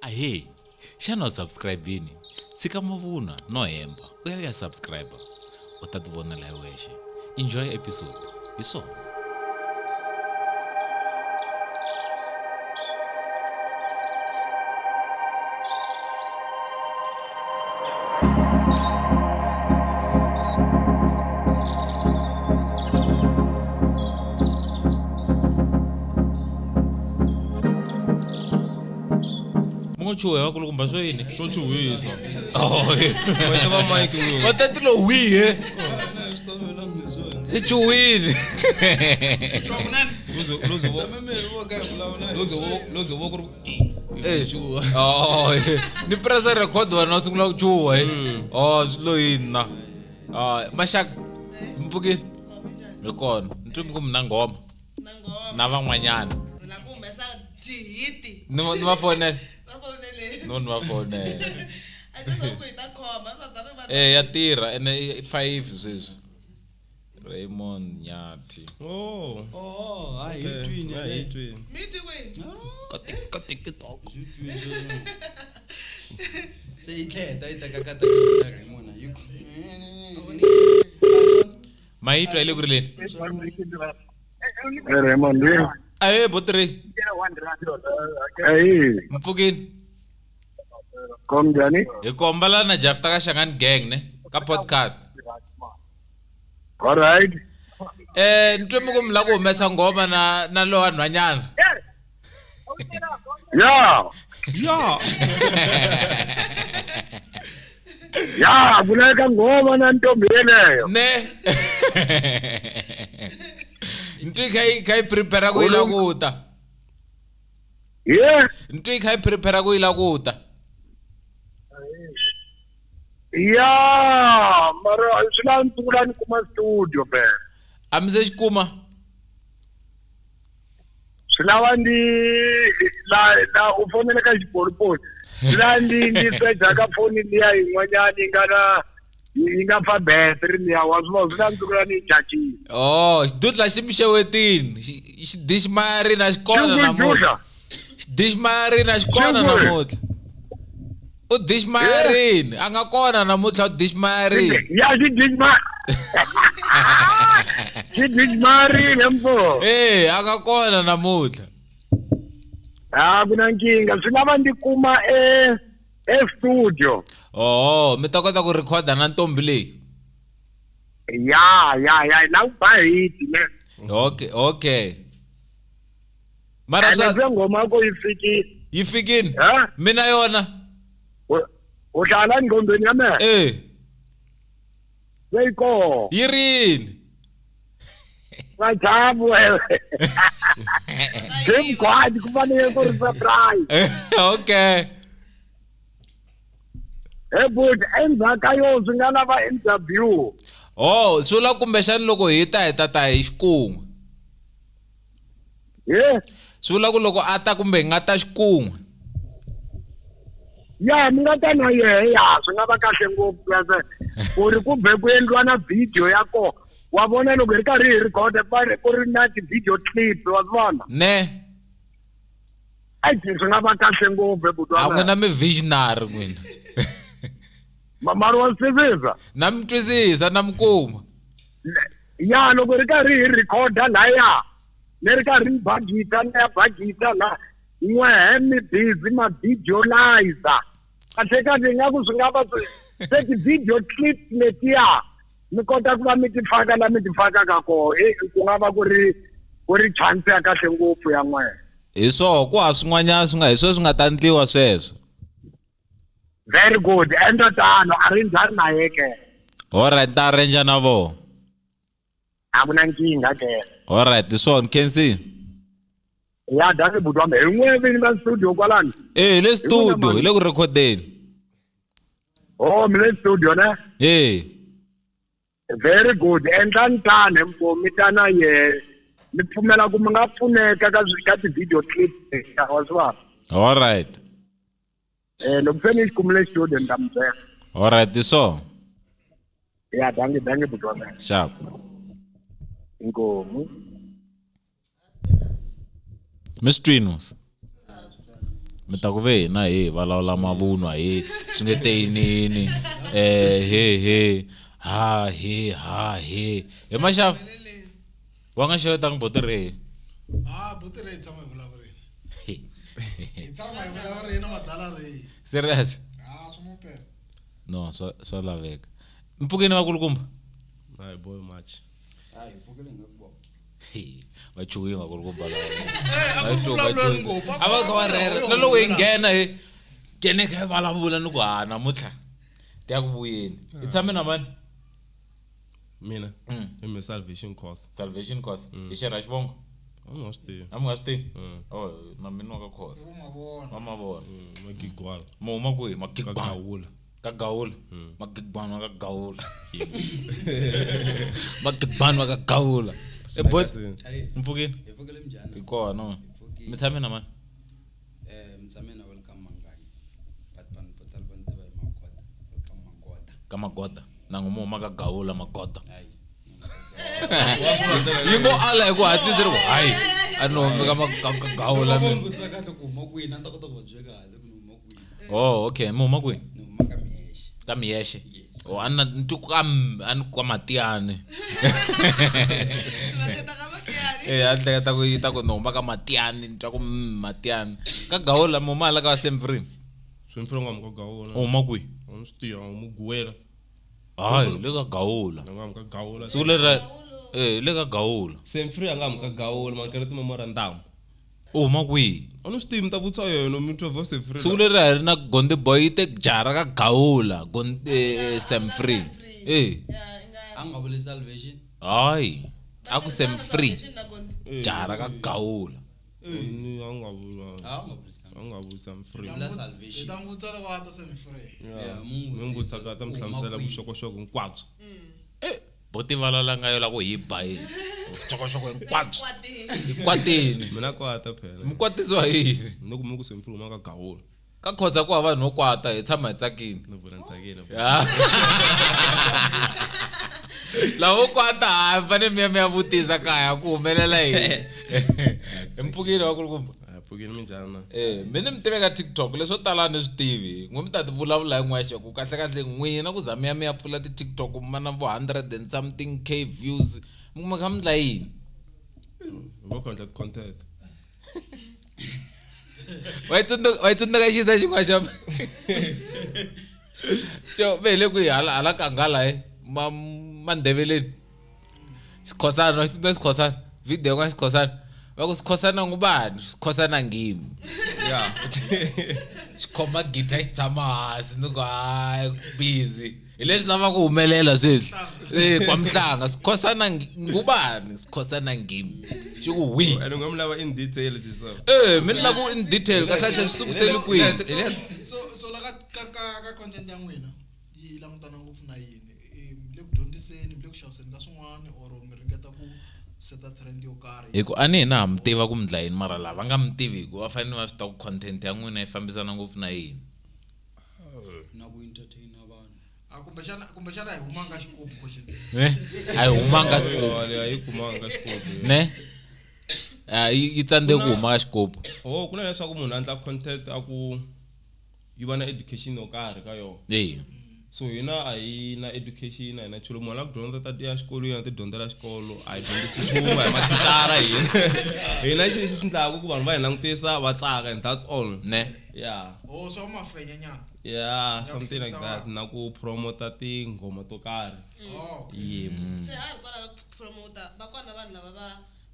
Ahe, xana subscribe ini. Tsika mavuna no hemba. Uya subscriber. Utatuvonela hi wexe. Enjoy episode. Iso. Chuwe wako lukumbaso yini? Shochuwisa. Oh, Wena ba mic wewe. watatilo wi Ichuwini. Lozo woko. Oh, ni presa record wana singula kuchuwa Oh, silo yina. Mashaka mfuki. Lekona, ntumbi kumna ngoma. Na van'wanyana. Ni phone. No phone. Ya tira ene 5 sis. Raymond Nyati. Oh, hayi itwini le. Mithi kwini? Ka TikTok. Seyikheta itakakata Raymond ayikho. Maitwa ile kurileni. Raymond. Botre. Mpukini. Kom Giyani. Ikombala na jafta ka Shangan gang ne ka podcast. All right. Ntwemi kumla ku humesa ngoma na lo wanhwanyana. Yeah. Ya, kuleka ngoma na ntombi leyo. Ne. Ntwi kai prepare ku ila kuta. Yeah. Ntwi kai prepare ku ila kuta. Ya, mara silantukulani kuma studio be. Amze xikuma. Silawandi la ufonele ka xipolipoli. Silandi ndi peda ka phone liya yin'wanyana yi nga fa battery liya wa swi silantukulani chachi. Oh, xidudla ximixewetini. Xidishmari na xikona namuntlha. Xidishmari na xikona namuntlha. U dishmarin, anga kona namuntlha u dishmarin. Ya xidishmarin mfo. Anga kona namuntlha. Kuna nkinga swi lava ndi kuma studio. Oh, mi ta kota ku recorda na ntombi leyi. Ya la u ba hit ne. Okay. Mara swa ngoma ko yi fikini. Mina yona. Uhlala ngqondweni yami. Weyiko. Yirini. Wajabu wewe. Ngimkwadi kufanele ku surprise. Okay. But endzaka yo swi nga lava interview. Oh, sula kumbexani loko hi ta hi xikun'we. Sula ku loko ata kumbe nga ta xikun'we. Ya mi nga ta na ya swi nga va kahle ngopfu yase ku ri ku be ku endliwa na video ya ko wa vona loko hi ri karhi hi record ku ri na ti-video clip wa vona Ne. Swi nga va kahle ngopfu butwana. A n'wina mi visionary n'wina. Mara wa sivisa. Na mi twisisa na mi kuma. Ya loko hi ri karhi hi recorda laya ni ri karhi ni bagita la n'we mi busy ma visualizer kahle nga ku swi nga va se ti-video clip letiya mi kota ku va mi ti faka la mi ti fakaka koho ku nga va ku ri chance ya kahle ngopfu ya n'wena. Hi swona ku ha swin'wanyana swi nga hi swi nga ta endliwa sweswo. Very good. Enda tano a ri njhani na yeke. Alright, ta arrange na vo. A ku na nkinga ke. Alright, swona Kensi. Ya danke buti wami en'we vini ka studio kwalani. Le studio le ku recordeni. Oh, mi le studio ne. Very good. Endlani tani mfo mi ta na ye mi pfumela ku mi nga pfuneka ka ti-video clip wa swi. Alright. Loko se ni xi kumile studio ni ta mi byela. Alright, so. Ya danke buti wami. Sharp. Inkomu. Miss Trinos. mi ta ku ve na he valawula mavunwa he swi nge te yinini he he maxava wa nga xewetanga botirhe buti re tshama hi vulavureni hi tshama hi vulavureni na madala re serious swi mo pela no swa laveka mpfukeni vakulukumba Hayi boy much. hayi ufukele ngakubona va chuhi vakulukumba vulavuleni ngopfu a va kha va rhera na loko hi nghena he kene kha hi vulavula ni ku namuntlha ti ya ku vuyeni hi tshame na mani Mina. I'm a salvation course. salvation course hi xerha xivongo I'm not stay. a mi nga swi tivi na mina wa ka course mavona wa mavona Magigwala. mo huma kwihi magigwana Kagawula. ka gawula magigwana wa ka gawula magigwana wa ka gawula bot hayi mpfukeni ufukele njani hi kona mi tshame na mani mtsamena welcome mangai but ban portal ban tiva hi makota welcome makota ka magoda na ngo mo huma ka gawula magoda hayi yi ngo ala hi ku hatlisa ri ku hayi a no humi ka gawula loko mina ngutsa kahle ku huma kwini a ni ta kota ku va byela kahle ku ni huma kwini okay mi huma kwihi ni huma ka miyexe ka miyexe Yes. ana ntuku ani kwa matiyani a ni hleketa ku yi ta ku ni huma ka matiyani ni twa ku matiyani ka gawula mi huma hala ka semfrini Swimfronga mukagawula. u huma kwihi I'm stay mugwela. hayi le ka gawula Ngam kagawula. siku leri le ka gawula Same free anga mukagawula makareti memorandum. u huma kwihi Onu stay mtabutsa yena muthu vo same free. siku leri hari na gonde boy te jara ka gawula gonde semfree a nga vuli salvation hayi a ku semfree jara ka gawula Ni anga vula. a nga vuli salvation Anga vula same free. la salvation ngutsa loko a ta se ni free yeah mungu Ngutsa ka tamhlamsela vuxokoxoko hinkwabyo. boti valala nga yo la ku hi ba hi xokoxoko hinkwabyo hikwatini Mina kwata phela. mikwatisiwa yini Noku muku same free makagawula. ka khoza ku hava vanhu vo kwata hi tshama hi tsakini No vula ntsakile. lavo kwata fane mi ya vutisa kaya ku humelela yini hi mpfukini vakulukumba Pfukini minjhani na? mi ni mi tive ka tiktok leswo tala ni swi tivi n'wi mi ta ti vulavula hi n'wexe ku kahlekahle n'wina ku za mi ya pfula ti-tiktok mi va na vo 100 and something k views mi kuma kha mi ndla yini Vo content. wa yi tsundzuka xisa xin'wana xa xo ve hi le kwihi hala kanghala mandeveleni xikhosana wa xitsundzuka xikhosana video y'in'wana xikhosana va ku xikhosana ngubani xikhosana ngimi Yeah. xikhoma gita xi tshama hansi ni ku hayi busy hi leswi lava ku humelela sweswi kwa mihlanga sikhosana ngubani sikhosana ngimi xi ku wi And ngamlava in details so. mi ni la ku in detail kahlahle swi sukuseli kwihi so la ka content ya n'wina yi langutana ngopfu na yini mi le ku dyondziseni mi le ku xaviseni ka swin'wana or mi ringeta ku seta trend yo karhi hi ku a ni hina ha mi tiva ku mi dla yini mara lava nga mi tivi hi ku va fanele va swi ta ku content ya n'wina yi fambisana ngopfu na yini na ku entertain vanhu kumbexana hi humanga xikopu question a yi humanga xikopu Yi kumanga xikopo. ne yi tsandze ku huma ka xikopu Oh, kuna leswaku munhu a endla content a ku yi va na education yo karhi ka yona. So hina a yi na education a hi na nchumu munhu a ku dyondza ta ya xikolweni a ti dyondzela xikolo a hi dyondzisi nchumu hi mathicara hina. Hina xi xi endlaku ku vanhu va hi langutisa va tsaka and that's all. ne Yeah. swa mafenya nyana Yeah, something like that. Na ku promote tinghoma to karhi. Yeah. se ha ri kwala ka promoter va kona vanhu lava va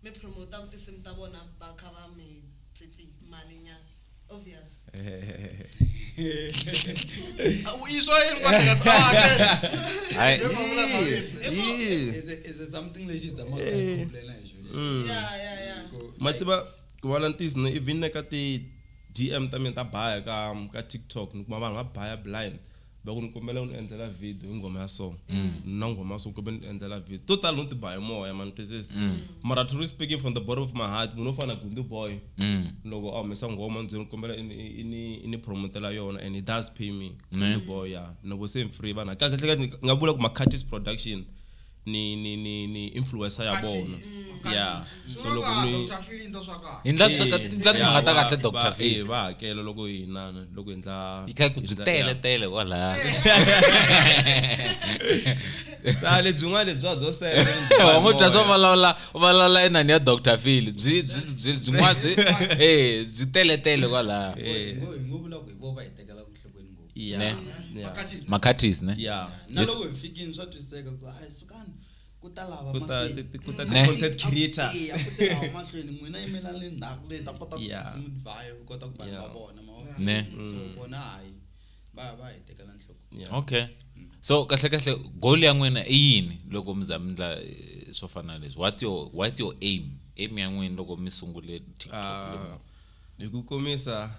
mi promoter ku tinsimu ta vona va kha va mi tsitsi mali nyana obvious iswo yini kwatikasake hayi is it something lexi tsamaka hi complain hi xo yeah Mativa ku volunteers no even na ka ti DM ta mina ta baya ka TikTok ni kuma vanhu va baya blind va ku ni kombela u ni endlela video hi ngoma ya song na ngoma ya song kumbe ni endlela video total no ti baya moya man twisisa mara to speaking from the bottom of my heart munhu fana Gundu boy loko a humesa ngoma ndzi ni kombela ini promotela yona and it does pay me Gundu boy yeah no go same free bana ka nga vula ku Makhatis production ni influencer ya bona yeah so loko Dr. Phil into swa kahle Indla timhaka ta kahle Dr. Phil. va hakela loko hina loko endla Yi kha ku byi tele kwala. sale byin'wana byo sele Wa ngo twa so valala inani ya Dr. Phil. Byin'wana byi tele kwala. ngobula ku iboba itekela ku hlokweni ngo yeah Makatis ne. yeah naloko ifikini swa twiseka ku hayi sukani ku ta lava kuta content creators akutela mahlweni n'wina yimelani ndhaku leyi ta kota ku Yeah. simplify ku kota ku vanhu va vona Ne. so bona hayi va hi tekela nhloko Okay. So kahle goal ya n'wina i yini loko mzamindla swo fana leswi? What's your aim? Aim ya n'wina loko mi sungule TikTok. hi ku komisa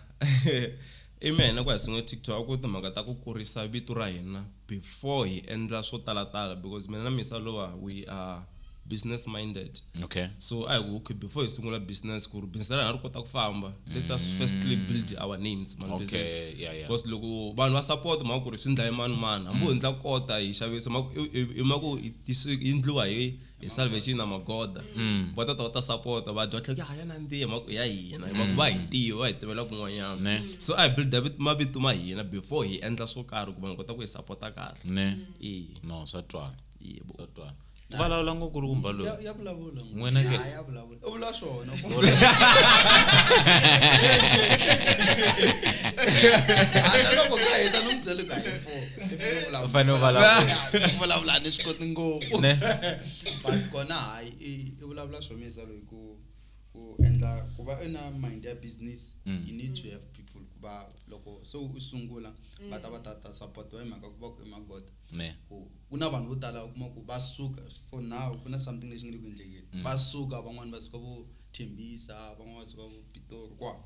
imena kwa singo TikTok ku timhaka ta ku kurisa vito ra hina before hi endla swo tala because mina na misa lowa we are business minded. Okay. So I go okay before hi sungula business ku business ra ri kota ku famba let us firstly build our names man business. Okay, yeah. Because loko vanhu va support ma ku ri swi ndlaye mani hambo hi ndla kota hi xavisa ma ku indliwa hi salvation na magoda va ta support va dwa tlhela ya na ndiye ma ku ya hina ma ku va hi tiyo va hi tivela kun'wanyana so I build mavito ma hina before hi endla swo karhi ku va kota ku hi supporta kahle Ne. No, swa twala. Vulavula ngopfu ku kumba lo. ya vulavula N'wina ke. ya vulavula u vula swona loko ka heta no mbyele ka U fanele u vulavula ni swi koti ngopfu Ne. but kona hayi i vulavula swomisa loyi ku endla ku va ina mind ya business you need to have people ku va loko so u sungula va ta support wa mhaka ku va ku emagoda Ne. ku na vanhu vo tala kuma ku va suka for now ku na something lexi nge le ku endlekeni va suka van'wani va suka vo Thembisa van'wani va suka vo Pitori kwa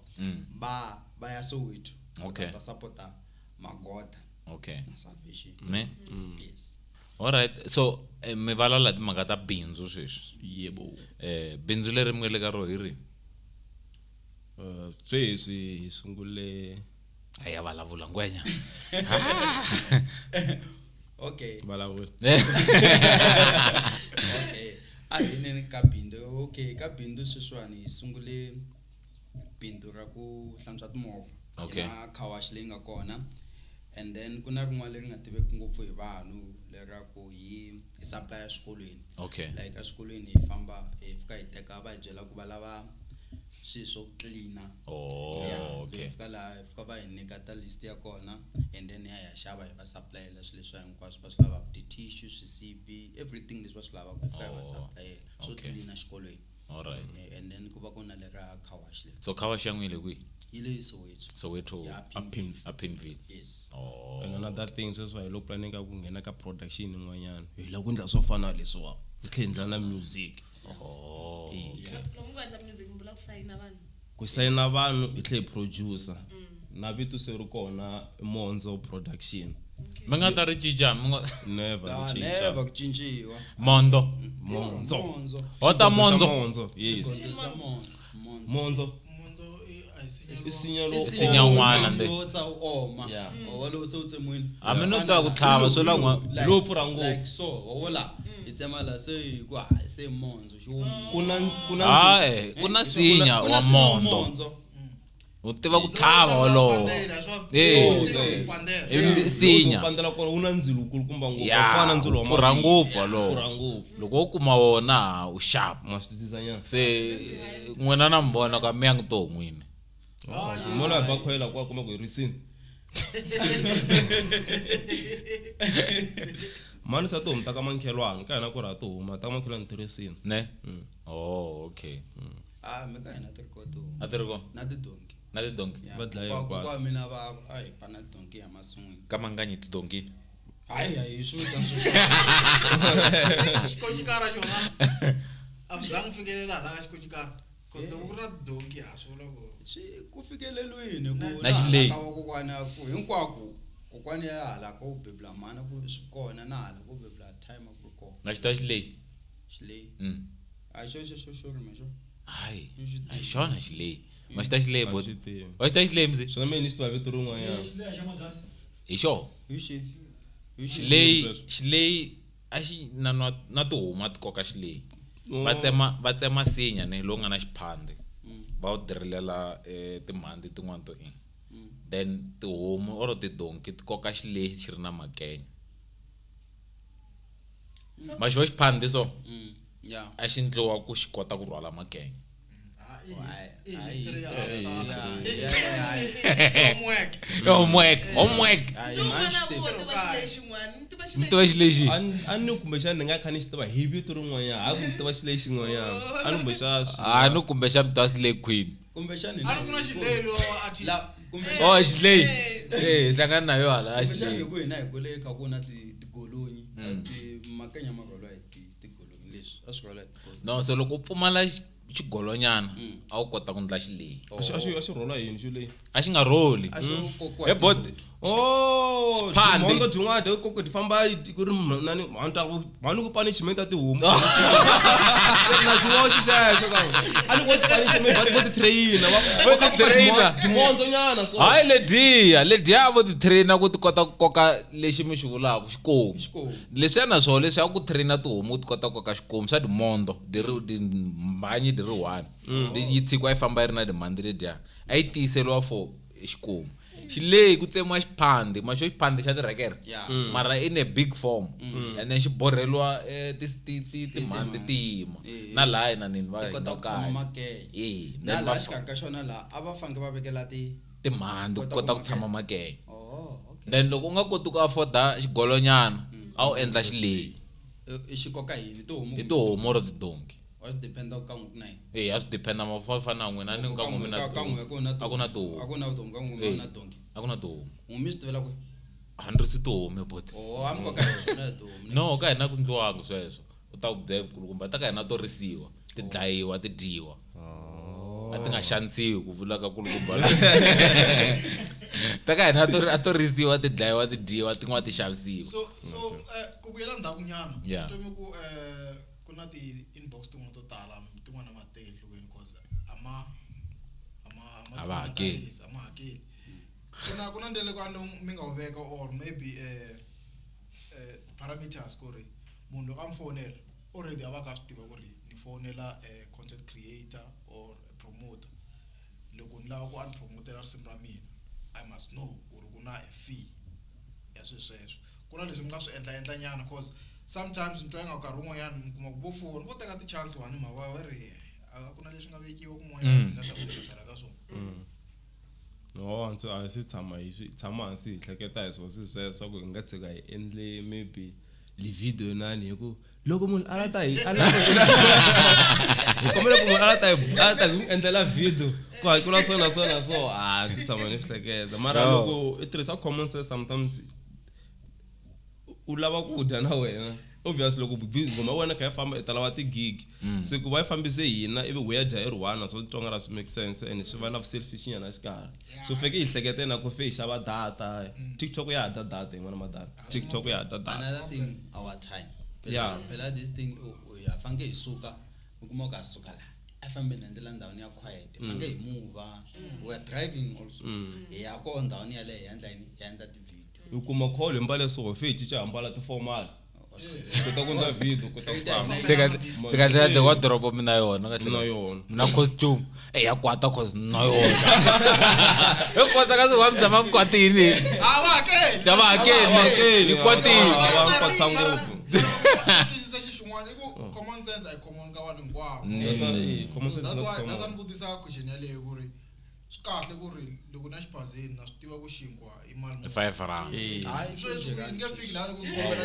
va ya Soweto Okay. ta supporta magoda Okay. na salvation Ne. yes Alright. So mi vulavula timhaka ta bindzu sweswi. yebo Bindzu leri mi nga le ka ro hi ri. sweswi hi sungule Aya vulavula ngwenya. okay vulavula a yini ka bindu okay ka bindu sweswiwani hi sungule bindu ra ku hlantswa timovha Okay. na car wash leyi nga kona and then ku na rin'wana leri nga tiveki ngopfu hi vanhu lera ku hi supply eswikolweni Okay. like eswikolweni hi famba hi fika hi teka va hi byela ku va lava swilo swo cleana Okay. fika laha hi fika va hi nyika ta list ya kona and then ya xava hi va supplyela swilo leswi hinkwaswo va swi lavaka ti-tissue swisipi everything leswi va swi lavaka hi fika hi va supplyela swo Okay. cleana xikolweni Alright. and then ku va ku na lera car wash le So khawa xan'wile kwi. yi le Soweto Soweto Yeah, Upinville. yes and another thing sweswi hi lo planning ka ku nghena ka production yin'wanyana hi la ku endla swo fana leswiwa hi tlhela endla na music loko ku endla music mbula ku sayina vanhu ku sayina vanhu hi tlhela hi producer na vito se ri kona Monzo production Mi nga ta ri cinca mi nga never never ku cinciwa Mondo. Monzo Ota Mondo. Monzo yes Monzo umuntu Isinya n'wana nde. sa oma Yeah. walo se utsemweni A mi no ta ku tlhava swo la n'wa. Lo pfura ngopfu. like so hola itsema la se ku se Monzo kuna Ku na sinya wa Mondo. U tiva ku tlhava wolowo. Sinya. pandela kona una ndzilo kulukumba ngopfu Ya. afana ndzilo wa Pfura ngopfu pfura wolowo. ngopfu Loko u kuma wona u sharp. maswitizanyana Se n'wina na mbona ka mi yang to n'wini. mola ba khoela kwa kuma ku risini mani sa to mtaka mankhelwana ka na ku ra to huma ta mankhelwana tirhisini Ne? Okay. me ka hina tirikoto A ti ri ko? na tidonki Na ti donki. Va dlaya kwa hinkwato. kwa mina va ai pana donki ya masungwini Ka manganyi ti donki. hayi swi ta swi xikochikara xona a swi zangi fikelela laha ka xikochikara because loko ku ri na donki a swi vula ku ku fikelelweni ku Na xileyi. kokwana ku hinkwako kokwana ya hala ko bebla mana ku swi kona na hala ko bebla time ku kona Na xita xileyi. xileyi a xo rima xo Hayi. Ai xona xileyi. Ma xita xileyi A bot. swi tivi. Wa xita xileyi mzi. swona me ni swi tiva vito rin'wanyana Hi xo. hi xi Xileyi axi na tihuma ti koka xileyi va tsema sinya ne lowu nga na xiphande va wu dirilela timhandzi tin'wana to then tihomu or tidonki ti koka xileyi xi ri na makenya maxo xiphande so a xi ndliwa ku xi kota ku rhwala makenya homework mi tiva xilexi a ni kumbexana ni nga kha ni xi tiva hi vito rin'wanyana hayi ku mi tiva xilexi xin'wanyana a ni kumbexana ni kumbexana mi tiva slay queen kumbexani xileyi hlangana na yo hala a xileyi ku hina hi kule kha ku na tigolonyi makenya ma rhwala hi tigolonyi leswi a swi rhwala no so loko u pfumala xigolonyana a wu kota ku ndla xileyi a xi rhwala yini xileyi a xi nga rholi he bot timondo tin'wana koko ti famba ku ri mhani ku punishment a tihomu se na xin'wana xi xexo ka a ni koti punishment vo ti trainer timondzo nyana so hayi lediya vo ti trainer ku ti kota ku koka lexi mi xi vulaka xikomu leswiya na swona leswi a ku trainer tihomu ku ti kota ku koka xikomu swa timondo mhanyi di ri one yi tshikiwa yi famba yi ri na timhandzi lediya a yi tiyiseliwa for xikomu xileyi ku tsemiwa xiphande maxo xiphande xa tirekere mara in a big form and then xi borheliwa timhandzi ti yima na laha na nini va kota ku tshama makenya na laha xikari ka xona laha a va fanele va vekela timhandzi ku kota ku tshama makenya then loko u nga koti ku afforda xigolonyana a wu endla xileyi xi koka yini hi tihomu or tidonki a swi dependa ka n'wi na yini a swi dependa mafana na n'wina ni ka n'wina na a ku na tihomu a ku na tihomu ka n'wi na donki a ku na tihomu n'wi swi tivela ku 100 tihomu bot a mi koka swona tihomu no ka hina ku ndliwanga sweswo u ta ku byela kulukumba ta ka hina to risiwa ti dlayiwa ti dyiwa a ti nga xanisiwi ku vula ka kulukumba ta ka hina a to risiwa ti dlayiwa ti dyiwa tin'wana ti xavisiwa so ku vuyela ndhaku nyana tomi ku ku na ti-inbox tin'wana to tala tin'wana ma tele enhlokweni because a va hakeli ku na ndelekano mi nga wu veka or maybe parameters ku ri munhu loko a mi fonela already a va ka swi tiva ku ri ni fonela content creator or promoter loko ni lava ku a ni promotela risimu ra mina I must know ku ri ku na a fee ya sweswo ku na leswi mi nga swi endla nyana cause sometimes ni twa nga nkarhi wun'wanyana mi kuma ku vo foni vo teka ti-chance wani mhaka va ri ku na leswi nga vekiwa kun'wanyana ni nga ta ku efera ka swona no a si tshama hansi hi hleketa hi swona sweswo ku hi nga tshika hi endle maybe lividio nani hi ku loko munhu a lata hi kombela ku munhu a lata hi endlela video ku hakela so si tshama ni hleketa mara loko i tirhisa common sense sometimes u lava ku dya na wena obviously loko ngoma wena kha ya famba i talava ti-gig se ku va yi fambise hina ivi we ya dya i ri one so titsonga ra swi make sense and swi va na selfish nyana xikarhi so feke hi hlekete na ku fe hi xava data TikTok ya dya data yin'wana madata TikTok ya dya data another thing our time phela this thing ya fanele hi suka ukuma ka suka la a fambe nendela ndawuni ya quiet fanele hi move we are driving also ya ko ndawuni ya le ya endla ti-video ukuma call imbale so fe cica ambala ti-formal kota ku ndla video kota ku famba sekahle wa drop mina yona kahle na yona na costume ya kwata cause na yona kosa ka swi wa mzama mkwatini va hakeli kwatini va kwatsa ngopfu xin'wana i ku common sense a yi common ka vanhu hinkwavo common sense that's why ndza ni vutisa question yaleyo ku ri swi kahle ku ri loko na xibazeni na swi tiva ku xinkwa i mali 5 rand sweswi ni nge fiki laha ku ngomela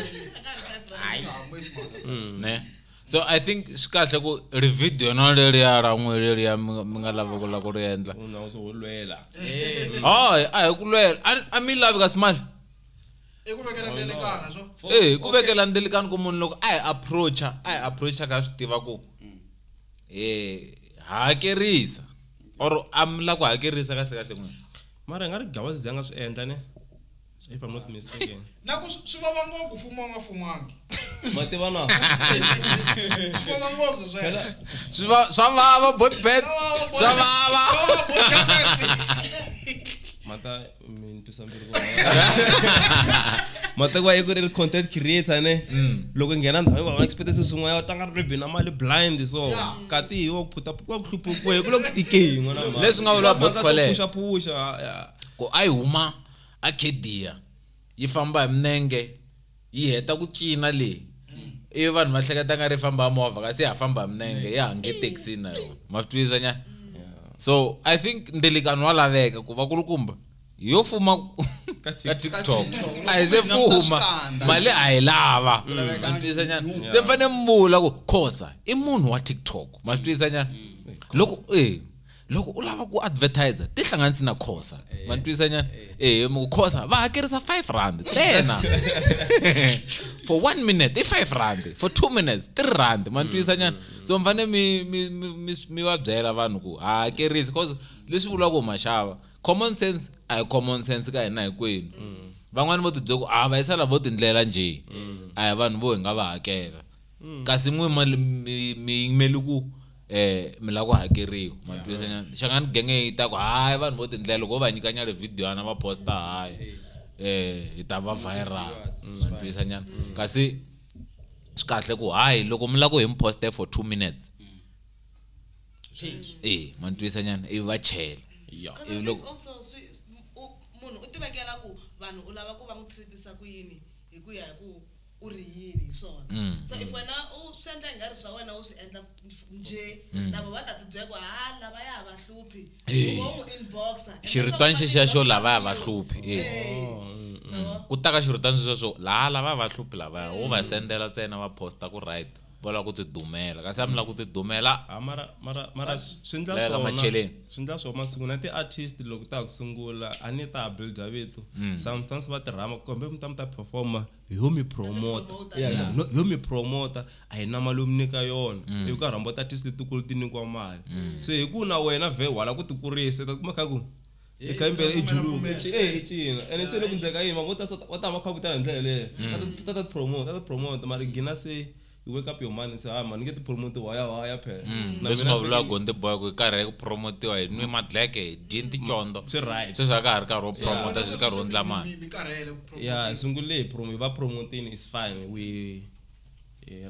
ne so I think swi kahle ku ri video no leriya ra n'we leriya mi nga lava ku la ku ri endla una so lwela a hi ku lwela a mi lavi ka smile ku vekela ndelekana so ku vekela ndelekana ku munhu loko a hi approacha ka swi tiva ku hakerisa or amla ku hakerisa kahle n'we mara nga ri gawazi nga swi endla ne if I'm not mistaken na ku swi vava ngopfu fumo nga fumangi mativa na swi vava ngopfu swa vava bot bet swa vava mata mi ntusambiri matekwa eko ri content creator ne loko ngena ndhawu va expect swin'we ya tanga ri bina mali blind so kati hi wo phuta ku khlupu ku ku lo tikeni ngwana leswi nga vula bot collect pusha ku ai huma a Kedia yi famba hi minenge yi heta ku cina le vanhu va hleketa nga ri famba movha kasi ya famba hi minenge ya hange taxi na yo mafutwisa nya so I think ndelikano wa laveka ku va kulukumba yo fuma ka TikTok a se fuma mali a yi lava mafutwisa nya se mfane mbula ku khosa I munhu wa TikTok mafutwisa nya loko u lava ku advertiser tihlanganisi na khosa mafutwisa nya mu khosa va hakerisa 5 rand tsena for 1 minute I 5 rand for 2 minutes 3 rand mafutwisa nya so mfane mi va byela vanhu ku hakerisa because leswi vula ku mashava common sense a common sense ka hina hikwenu van'wana vo tibyela ku va yisala vo tindlela nje a hi vanhu vo hi nga va hakela kasi n'we mi yimeli ku mi la ku hakeriwa mafutwisa nya xangani genge ta ku hayi vanhu vo tindlela loko va nyikanya le video ana va posta hayi hi ta va viral mafutwisa nya kasi swi kahle ku hayi loko mi la ku hi mi poste for 2 minutes mafutwisa nya I va chela loko also munhu u tivekela ku vanhu u lava ku va n'wi treatisa ku yini hi ku ya hi ku u ri yini swona so if wena u swi endla hi nga ri swa wena u swi endla nje lavo va ta tibyela ku lava ya va hluphi u n'wi inboxa xiritwani xexiya xo lava ya va hluphi ku ta ka xiritwani xexiya xo lava va hluphi lavaya u va sendela ntsena va posta ku right vola ku tidumela kasi a mi la ku tidumela mara swindla swo masiku na ti-artist loko ta ku sungula a ni ta build vito sometimes va tirhama kumbe mi ta performa yo mi promota a hi na mali yo mi nyika yona hi ku rhamba ti-artist letikulu ti nyikiwa mali so hi ku na wena wala ku ti kurisa ta kuma kha ku eka imbele ijuluka cina ene se loko ndzeka yini va ta va kha ku tala hi ndlela leyo ta promote mara gina se you wake up your man and say man get the promote waya phela leswi nga vula gonde boy ku karhi ku promotiwa hi nwi madleke dinti chondo swi right se swa ka ha ri karhi u promota swi karhi u ndla mali sungule va promoting is fine we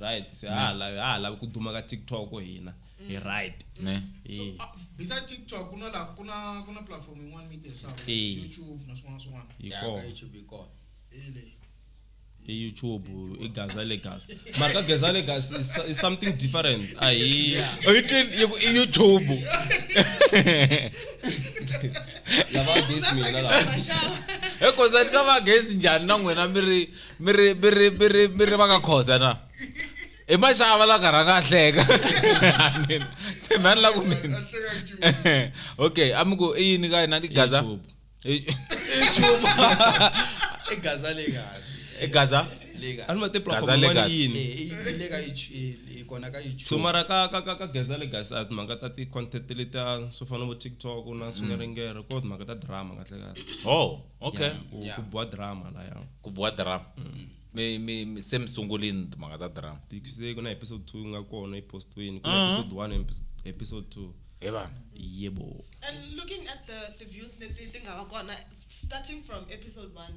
right se la ku duma ka TikTok hina right ne so besides TikTok kuna platform yin'wana mi tirhisaka YouTube na swin'wana YouTube iko YouTube Gazalegas marka Gazalegas is something different YouTube lava guest me la koza ka va guest njani na n'wina miri va ka khoza na mashava la karanga hleka se mani la ku mina okay amiku yini ka hina Gaza YouTube Gazalegas Gaza alma te platform yini lega ikona ka YouTube so mara ka Gazalegas at manga ta ti content leti so fana bo TikTok na swingeringere ko manga ta drama kahle okay ku bua drama la ya ku bua drama me semsungulini manga ta drama tikise kuna episode 2 nga kona ipostweni kuna episode 1 episode 2 yebo and looking at the views leti nga va kona starting from episode 1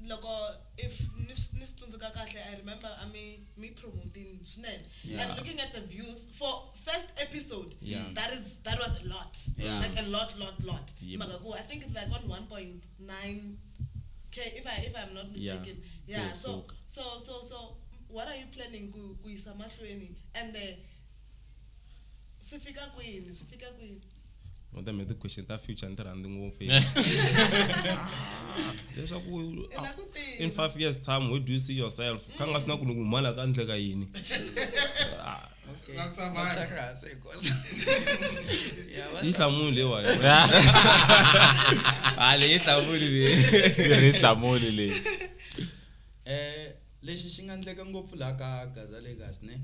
loko if nisitsundzuka kahle I remember me promoting Snell and looking at the views for first episode that was a lot like a lot Magago I think it's like on 1.9k if I'm not mistaken so what are you planning ku isa mahlweni and sifika kwini What the question that future and ngomfu in 5 years time where do you see yourself kanga sina kunumala ka ndleka yini ihlamuli wa ale ihlamuli le lexi xi nga ndleka ngopfu la ka Gazalegas ne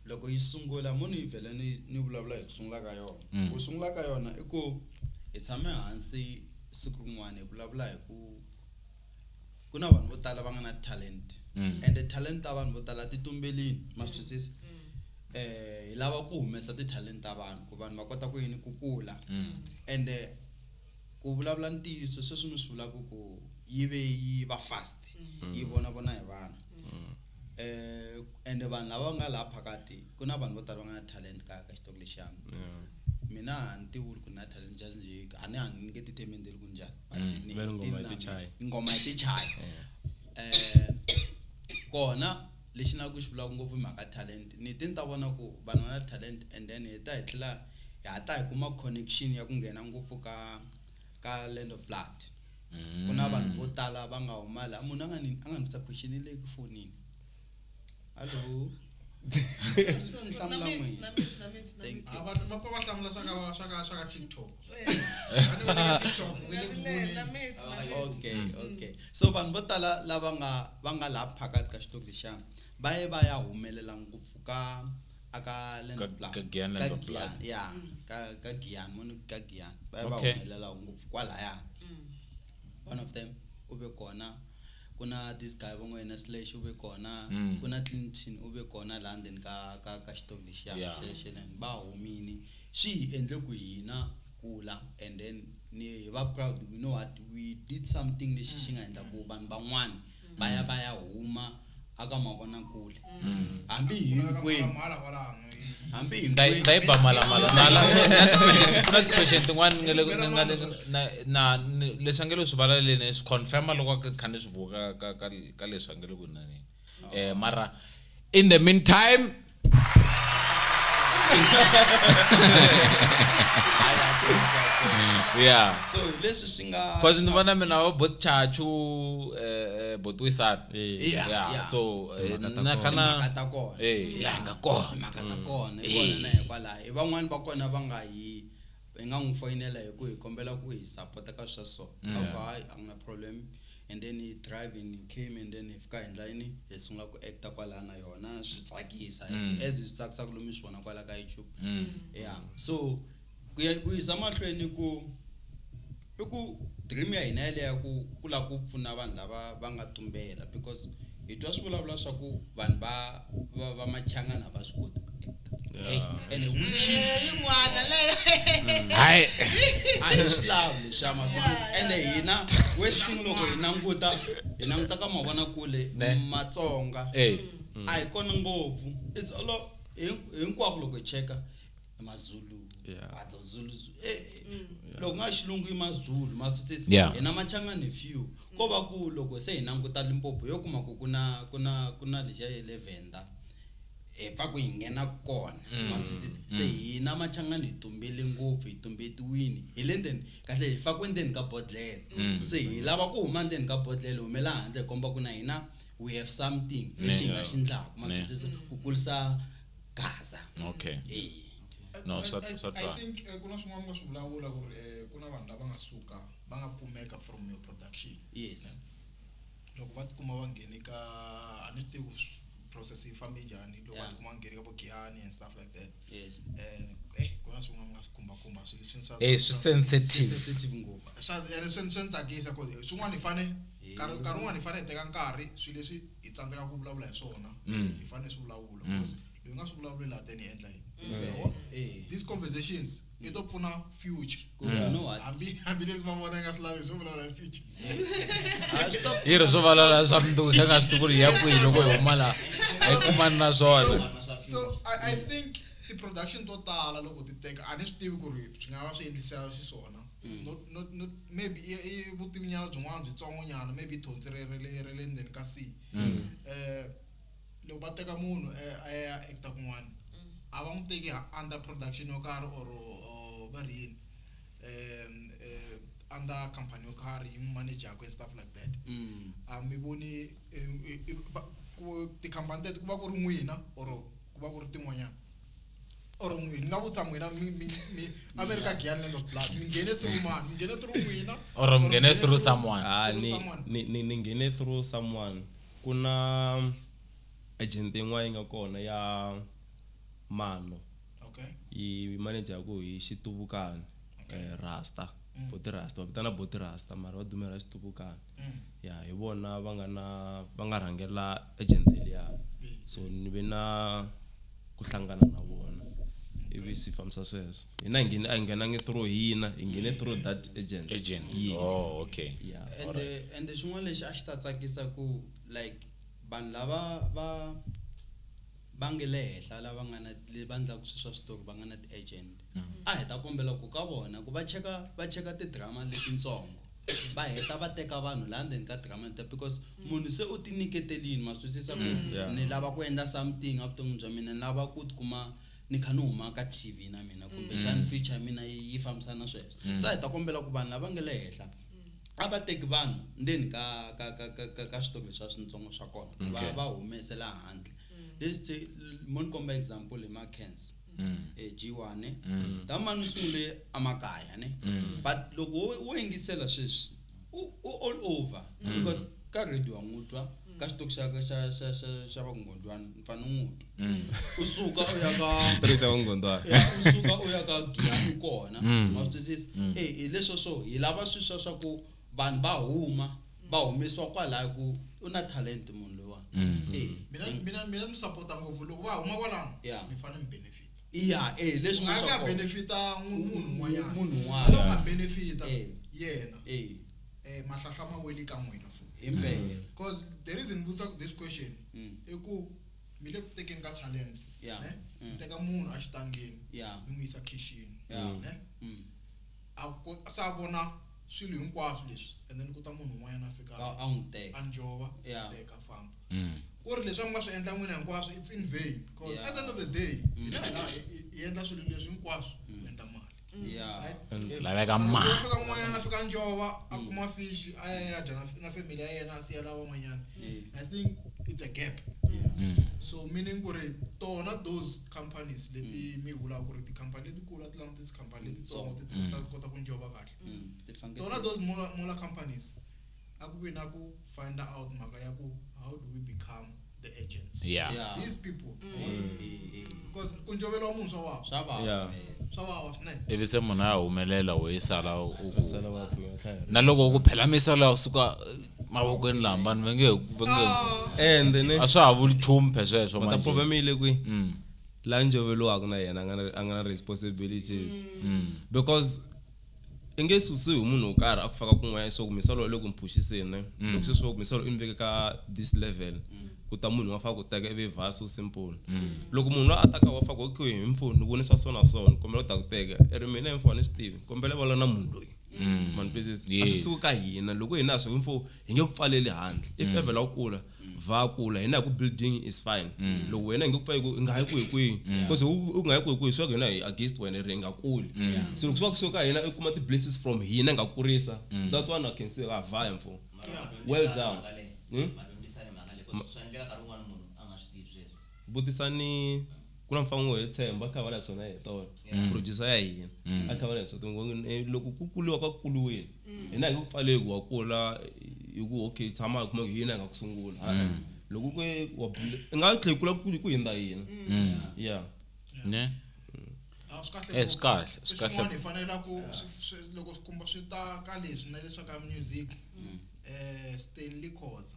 loko yi sungula munhu yi vhela ni vulavula hi ku sungula ka yona ku sungula ka yona I ku hi tshame hansi siku rin'wana hi vulavula hi ku na vanhu vo tala va nga na talent and the talent ta vanhu vo tala ti tumbelini masitwisisi hi lava ku humesa ti talent ta vanhu ku vanhu va kota ku yini ku kula and ku vulavula ntiyiso sweswi mi swi vulaka ku yi va fast yi vona hi vana and vanhu lava nga laha phakati ku na vanhu vo tala va nga na talent ka xitoko lexiya mina a ni tivi ku na talent just nje a ni nge ti themendeli ku njhani ngoma ti chaya kona lexi na ku xi vulaka ngopfu hi mhaka talent ni ti ta vona ku vanhu va na talent and then hi ta hi tlhela hi hata hi kuma connection ya ku nghena ngopfu ka land of blood ku na vanhu vo tala va nga huma laha munhu a nga ni question leyi ku fonini hello Shaka TikTok. Okay. So vanhu vo tala lava nga laha phakati ka xitoko lexiya va ya humelela ngopfu ka land of blood ka Giyani Land of Blood ka Giyani munhu ka Giyani va humelela ngopfu kwalaya one of them ube kona kuna this guy van'wana slash ube kona kuna Clinton ube kona London ka xitoko lexiya xeleni ba humini swi endle ku hina kula and then ni va proud you know what we did something lexi xi nga endla ku vanhu van'wana va ya huma aka mavona kule hambi hinkwenu dai ba mala kuna question tin'wana na lesangelo swi vala lene swi confirma loko khani swi vuka ka lesangelo ku nani mara in the meantime so leswi swi nga cause ni vona mina va bot chachu bot wisana so na kana makata kona nga kona makata kona na hikwala van'wana va kona va nga hi nga n'wi foyinela hi ku hi kombela ku hi support ka sweswo okay a nga problem and then he driving came and then if ka endla yini hi sungula ku acta kwala na yona swi tsakisa as swi tsakisa ku lomi swona kwala ka YouTube so ku yisa mahlweni ku dream ya hina ile ya ku la ku pfuna vanhu lava va nga tumbela because hi twa swi vulavula swa ku vanhu va machangana va swi koti and which is yin'wana leyo I love leshama and hina wasting loko hi nanguta ka mavona kule Matsonga a hi kona ngopfu it's all hinkwako loko hi cheka Mazulu Zulu loko nga xilungu i Mazulu Masutsi hina machangana few ko va ku loko se hi nanguta Limpopo yo kuma ku kuna lexa 11 pfa ku nghena kona Masutsi se hina machangana hi tumbele ngopfu hi tumbetiwini hi le ndeni kahle hi fa ku endeni ka bodlelo se hi lava ku huma ndeni ka bodlelo humela handle komba ku na hina we have something lexi nga xindlaku Masutsi ku kulisa Gaza okay No, I think kuna swin'wana nga swi vulavula ku ri kuna vanhu lava nga suka va nga kumeka from your production yes loko va tikuma va nghene ka a ni tivi process yi fambe njhani loko va tikuma va nghene ka vo Giyani and stuff like that yes and kuna swin'wana nga swi kumba swilo swi sensitive ngopfu swi tsakisa ku swin'wana hi fane nkarhi wun'wana hi fane hi teka nkarhi swilo leswi hi tsandzeka ku vulavula hi swona hi fane swi vulavula because loyi nga swi vulavulela then hi endla these conversations it up pfuna future you know what hambi leswi va vona nga swi lavi swo vulavula hi future yi ri swo vulavula swa mndu xa nga swi tivi ya kwihi loko hi huma laha a yi kumani na swona so I think the production to tala loko ti teka a ni swi tivi ku ri swi nga va swi endlisa xiswona not maybe i vutivinyana byin'wana byitsongo nyana maybe thonsi rele ndzeni ka C loko va teka munhu a ya acta kun'wana a va n'wi teki under production yo karhi or va ri yini under company yo karhi yi n'wi manager and stuff like that mi voni tikhampani tete ku va ku ri n'wina or ku va ku ri tin'wanyana or n'wina nga vutisa n'wina mi America Giyani Land of Blood mi nghene through mani mi nghene through n'wina or mi nghene through someone ni nghene through someone kuna agent yin'wana yi nga kona ya Mano okay yi manager ku hi Xitubukani Rasta Boti Rasta vitana Boti Rasta mara va dumela Xitubukani hi vona va nga rhangela agent liya so ni ve na ku hlangana na vona ivi sifambisa sweswo hina a hi ngenangi through hina hi nghene through that agent yes. Oh, okay. Yeah. and xin'wana lexi a xi ta tsakisa ku like vanhu lava va nge le henhla lava nga na va endlaka swa switori va nga na ti-agent a heta kombela ku ka vona ku va cheka ti-drama letitsongo va heta va teka vanhu laha ndzeni ka drama because munhu se u ti nyiketelini ma swisisa ku ni lava ku endla something avuton'wini bya mina ni lava ku tikuma ni kha ni huma ka TV na mina kumbe xana feature mina yi fambisana sweswo sa heta kombela ku vanhu lava nge le henhla a va teki vanhu ndzeni ka switori swa swintsongo swa kona va humesela handle leswi mon komba example ma Kens Giyani ta manu sule amakaya ne but loko wo ingisela sweswi all over because ka radio ngutwa ka stock xa va ngondwana mfana ngutu usuka uya ka Giyani kona mawusisi leswo so yilava swisho swa ku vanhu ba humeswa kwala ku una talent munhu lowa mina ni supporta ngopfu loko va huma kwalano mi fane mi benefit leswi nga ka benefita munhu un'wana loko ka benefita yena mahlahla ma weli ka n'wina futhi because the reason butsa this question eku mi le ku tekeni ka talent ne teka munhu a xitangeni mi n'wi yisa kitchen ne a sa vona swilo hinkwaswo leswi and then ku ta munhu un'wana a fika a njova teka famba ku ri leswi nga swi endla n'wina hinkwaswo it's in vain because at the end of the day hi endla swilo leswi hinkwaswo ku endla mali laveka mali fika n'wanyana a fika njova a kuma fish a ya dya na family ya yena a siya lava n'wanyana I think it's a gap so meaning ku ri tona those companies leti mi vula ku ri ti-company letikulu Atlantis company letitsongo ti ta kota ku njova kahle tona those smaller companies a ku vi na ku find out mhaka ya ku how do we become the agents these people because ku njovela munhu swa vava swinene ivi se munhu a humelela wo yisala na loko ku phela misala suka mavokweni lambani venge and ne a swa ha vuli chumpe sweswo manje ta problem ile kwi la njovelo na yena a nga na responsibilities because engesusi umuntu ukara akufaka kun'wana so kumisalo loko mpushisene loko seswo kumisalo inveke ka this level kuta munhu wafaka kuteka eve vaso simple loko munhu ataka wafaka ku hi mfoni ubonisa sona kombela ta kuteka erimene mfoni Steve kombela vala na munhu loyi man business asisuka hina loko hina swo info hinge kupfaleli handle if ever la ukula va kula hina ku building is fine loko wena ngikupfa ku ngayi ku because ungayi ku swo hina against wena renga kuli so loko kusuka hina ekuma ti blessings from hina ngakurisa that one I can say va info well done butisani kuna mfango yethemba khavala sona yetona producer ya hina akhavala sona loko kukuliwa kakuluweni hina ngikupfale ku wakula yiku okay tshama kuma hina ngakusungula loko ke ngatlekula ku hinda hina ne kahle fanele ku loko sikumba swi ta ka leswi na leswa ka music Stanley Khoza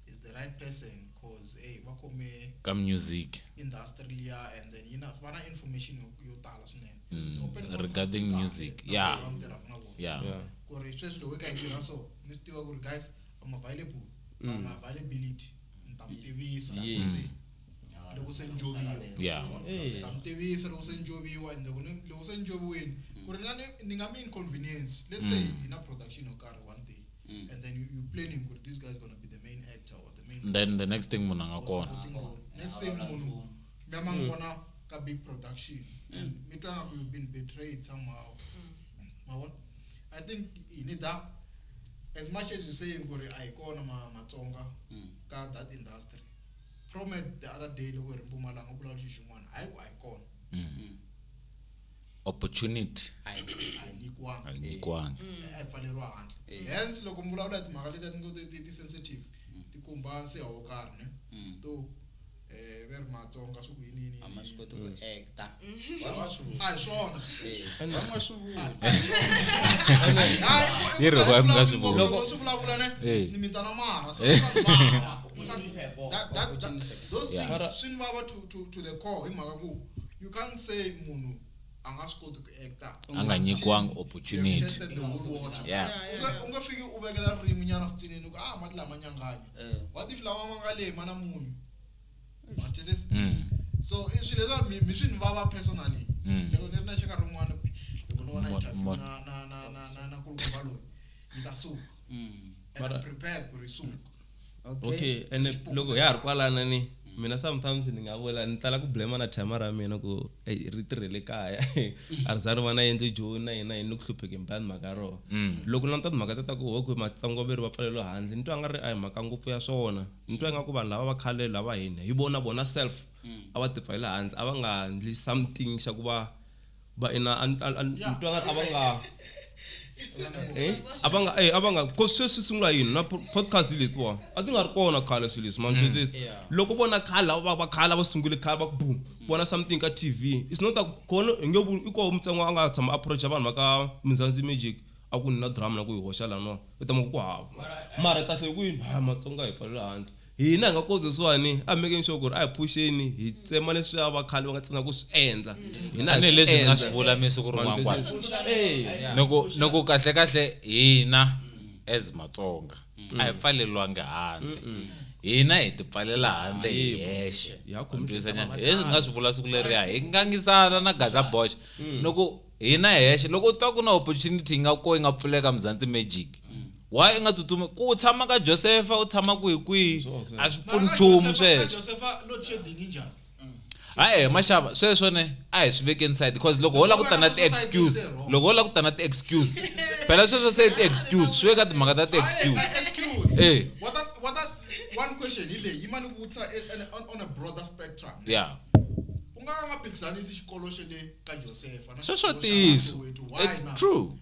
is the right person cause va khome ka music industry liya and then vana information yo tala swinene regarding music ku ri sweswi loko ka tirha so ni tiva ku ri guys I'm available availability ntamtivisa loko se njobiwa ntamtivisa loko se njobiwa and loko se njobiweni ku ri ni nga mi inconvenience let's say in a production yo karhi one day and then you planning with this guy is going to be the main actor or the main then the next thing munhu anga kona next thing munhu miyamangona ka big production and mitwanga you've been betrayed somehow I think you need that as much as you say ngori ayikona matsonga ka that industry promet the other day loko ri Mpumalanga ku lawula xin'wana ayikona opportunity ayikwana ayipfaleriwa handle hence loko mbulawula timhaka leti ti sensitive ti kumba se hawo karhi ne to veri matsonga swi ku yinini amasikoto ku actor a swona vanga swivula yiri kwa mga swivula loko swi vulavula ne ni mitana mara so those things swi vava to the core hi mhaka ku you can't say munhu anga swi koti ku actor anga nyikiwanga opportunity. tested the whole water Yeah. unga fiki u vekela ririmi nyana switsinini ku mati lama nyanganya what if lama ma nga le mana munhu what is this so swilo leswi mi swi ni vava personally loko ni ri na xeka rin'wana loko ni vona interview na kulukumba loyi ni ta suka and I'm prepared ku ri suka okay and loko ya ri kwalana ni mina sometimes ni nga vula ni tala ku blame na time ra mina ku ri tirhele kaya a ri zani vana endle joni na yena ni ku hlupheke mbani makaro loko na ta mhaka ta ku hoku matsango veri va pfalelo handle ni twa nga ri a hi mhaka ngopfu ya swona ni twa nga ku vanhu lava va khale lava hina hi bona self a va tifayela handle a va nga ndli something xa ku va ina ni twa nga a va nga abanga ko sweswi sungula yini na podcast letiwa a ti nga ri kona khale swilo leswi man twisisa loko vona khale va khala va sungule khale va boom vona something ka TV it's not a kona nge i ko mutsengo a nga tshama approach vanhu ka Mzansi Magic a ku na drama na ku hi hoxa lana u ta ku hava mara ta hle ku yini matsonga hi pfalela handle hina nga kotse swani a making sure ku ri a hi pusheni hi tsema leswi va khale va nga tsena ku swi endla hina ni leswi nga swi vula mesiku rin'wana kwala noko kahle hina as Matsonga a hi pfalelwangi handle hina hi ti pfalela handle hi hexe leswi nga swi vula siku leriya hi ngangisana na Gaza Bosch noko hina hexe loko u twa ku na opportunity nga ko yi nga pfuleka Mzansi Magic why nga tsutsuma ku tshama ka Josepha u tshama ku hi kwihi a swi pfuni nchumu sweswo Josepha load shedding njhani hayi mashava sweswo ne a hi swi veke inside because loko ho la ku ta na ti-excuse loko ho la ku ta na ti-excuse phela sweswo se ti-excuse swi veka timhaka ta ti-excuse what one question ile yimani kutsa on a broader spectrum yeah unga nga phikizanisi xikolo xe le ka Josepha na sweswo tiso it's true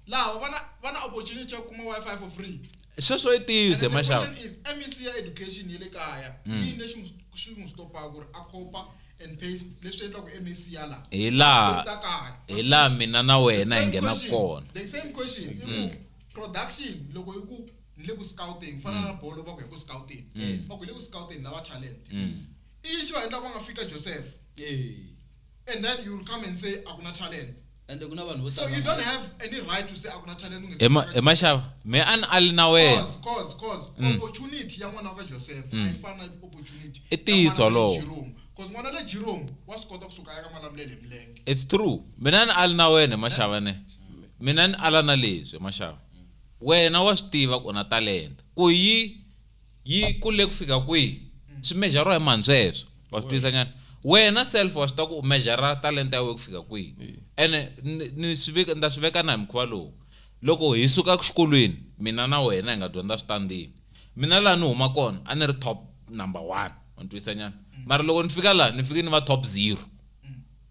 lava vana opportunity ya kuma wifi for free sweswo tiso mashava is MEC ya education yele kaya yini leswi swi stopa ku ri a copa and paste leswi endla ku MEC ya la hila mina na wena hi nghena kona the same question is production loko yi ku le ku scouting fana na bolo ba ku hi ku scouting ba ku le ku scouting lava talent ishi va endla va nga fika Joseph and then you will come and say akuna talent and kuna vanhu vo so you don't have any right to say akuna talent emashava me an ali na wena cause opportunity ya n'wana wa Joseph a yi fana opportunity itiso lo cause n'wana le Jerome wa swi kota kusuka eka malamulele milenge it's true mina ni ali na wena mashava ne mina ni ala na leswi mashava wena wa swi tiva ku na talent ku yi kule ku fika kwihi swi measure hi mantsweswo wa swi twisisa nyana wena self wa swi ta ku measure talent ya wena ku fika kwihi ene ni swi veka na hi mukhuva lowu loko hi suka xikolweni mina na wena hi nga dyondza switandini mina laha ni huma kona a ni ri top number 1 wa twisisa nyana mara loko ni fika laha ni fike ni va top 0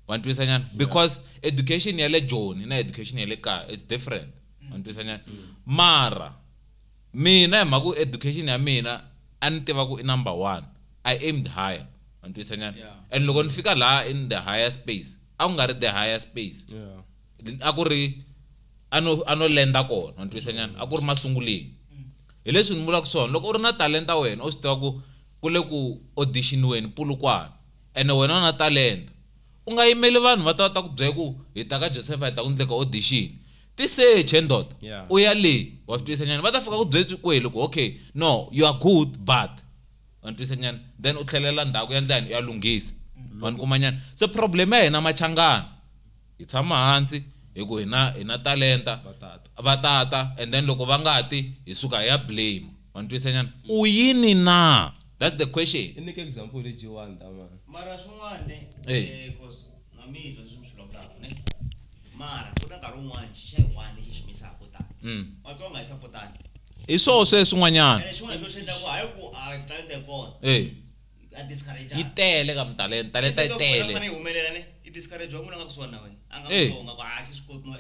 wa twisisa nyana because education ya le Joni na education ya le kaya it's different wa twisisa nyana mara mina hi mhaka education ya mina a ni tiva ku i number 1 I aimed higher wa twisisa nyana and loko ni fika laha in the higher space a ku nga ri the higher space a ku ri ano lenda kona wa twisisa nyana a ku ri masunguleni hi leswi ni vulaka swona loko u ri na talenta wena u swi tiva ku kule ku audition wena pulukwana ene wena u na talenta u nga yimeli vanhu va ta ku byela ku hi ta ka Joseph hi ta ku ndleka audition ti search ndot u ya le wa twisisa nyana va ta fika ku byela kwele ku okay no you are good but wa twisisa nyana then u tlhelela ndhaku ya ndlani ya lunghisa wa kuma nyana se problem ya hina machangana hi tshama hansi hi ku hina talenta vatata and then loko va nga ti hi suka ya blame wa twisisa nyana u yini na that's the question I make example le G1 da man mara swin'wana cause na mito leswi swi vulaka ne mara ku na nkarhi wun'wana xixewana lexi ximisaka tani Matsonga hi sapotani hi swona sweswin'wanyana xin'wana xo xendla ku hayi ku a talenta kona a discourage yi tele ka talenta yi tele fane humelela ne i discourage wa munhu nga kusuwana na wena a nga Matsonga ku a xi swi koti no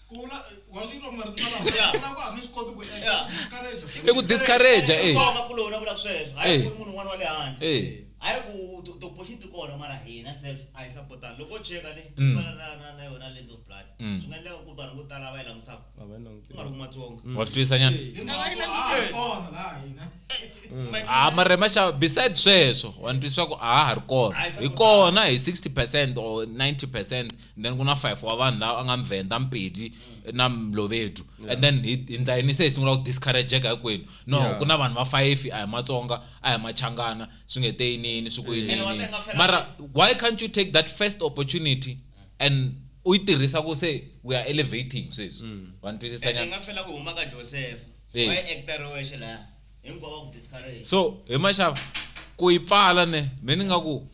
kula wa swi ro mara kuna ku a mi swi koti ku discourage i ku discourage Matsonga ku lona vula sweswo hayi ku munhu un'wana wa le handle hayi ku to opportunity kona mara hina self a hi sapotani loko cheka ne fana na yona land of blood swi nga endleka ku vanhu vo tala va yi langutisaka ku nga ri ku Matsonga wa swi twisisa nyana mara masha besides sweswo wantiswa ku ha ri kona hi kona hi 60% or 90% then kuna 5 wa vanhu lava nga mvenda mpedi na mlovedu and then hi ndlayini se hi sungula ku discourage ka hinkwenu no kuna vanhu va 5 a hi matsonga a hi machangana swi nge te yinini swi ku yinini mara why can't you take that first opportunity and uyitirhisa ku se we are elevating sweswo wantisisanya nga fela ku huma ka Joseph why actor weshe la hinkwavo ku discourage so hi maxava ku yi pfala ne me ni nga ku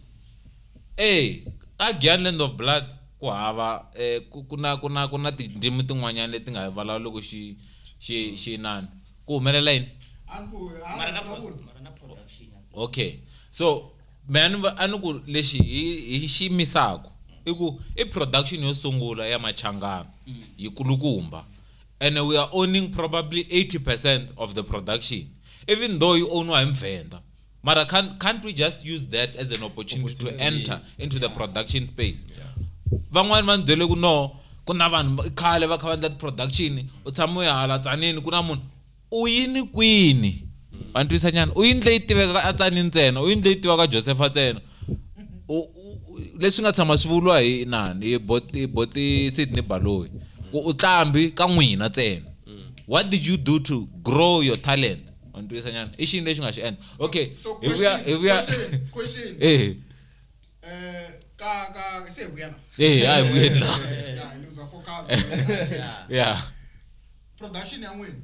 ka Giyani Land of Blood ku hava kuna tindzimi tin'wanyana leti nga vulavuliki xi inani ku humelela yini mara na production okay so me ani ku lexi hi xi misako i ku i production yo sungula ya machangana yi kulukumba and we are owning probably 80% of the production even though you own hi mvenda mara can't we just use that as an opportunity to enter into the production space van'wani va byele ku no ku na vanhu khale va kha va that production u tshama ya hala tsanini ku na munhu u yini kwini va ntwisa nyana u yini leyi tiveka a tsanini ntsena u yini leyi tivaka Joseph ntsena leswi nga tshama swivulwa hi nani hi boti Sydney Baloyi ku u tlambi ka n'wina ntsena what did you do to grow your talent ntwisa nyana i xini lexi nga xi endla okay if we are question ka se vuyana hayi vuyela user focus yeah production ya n'wina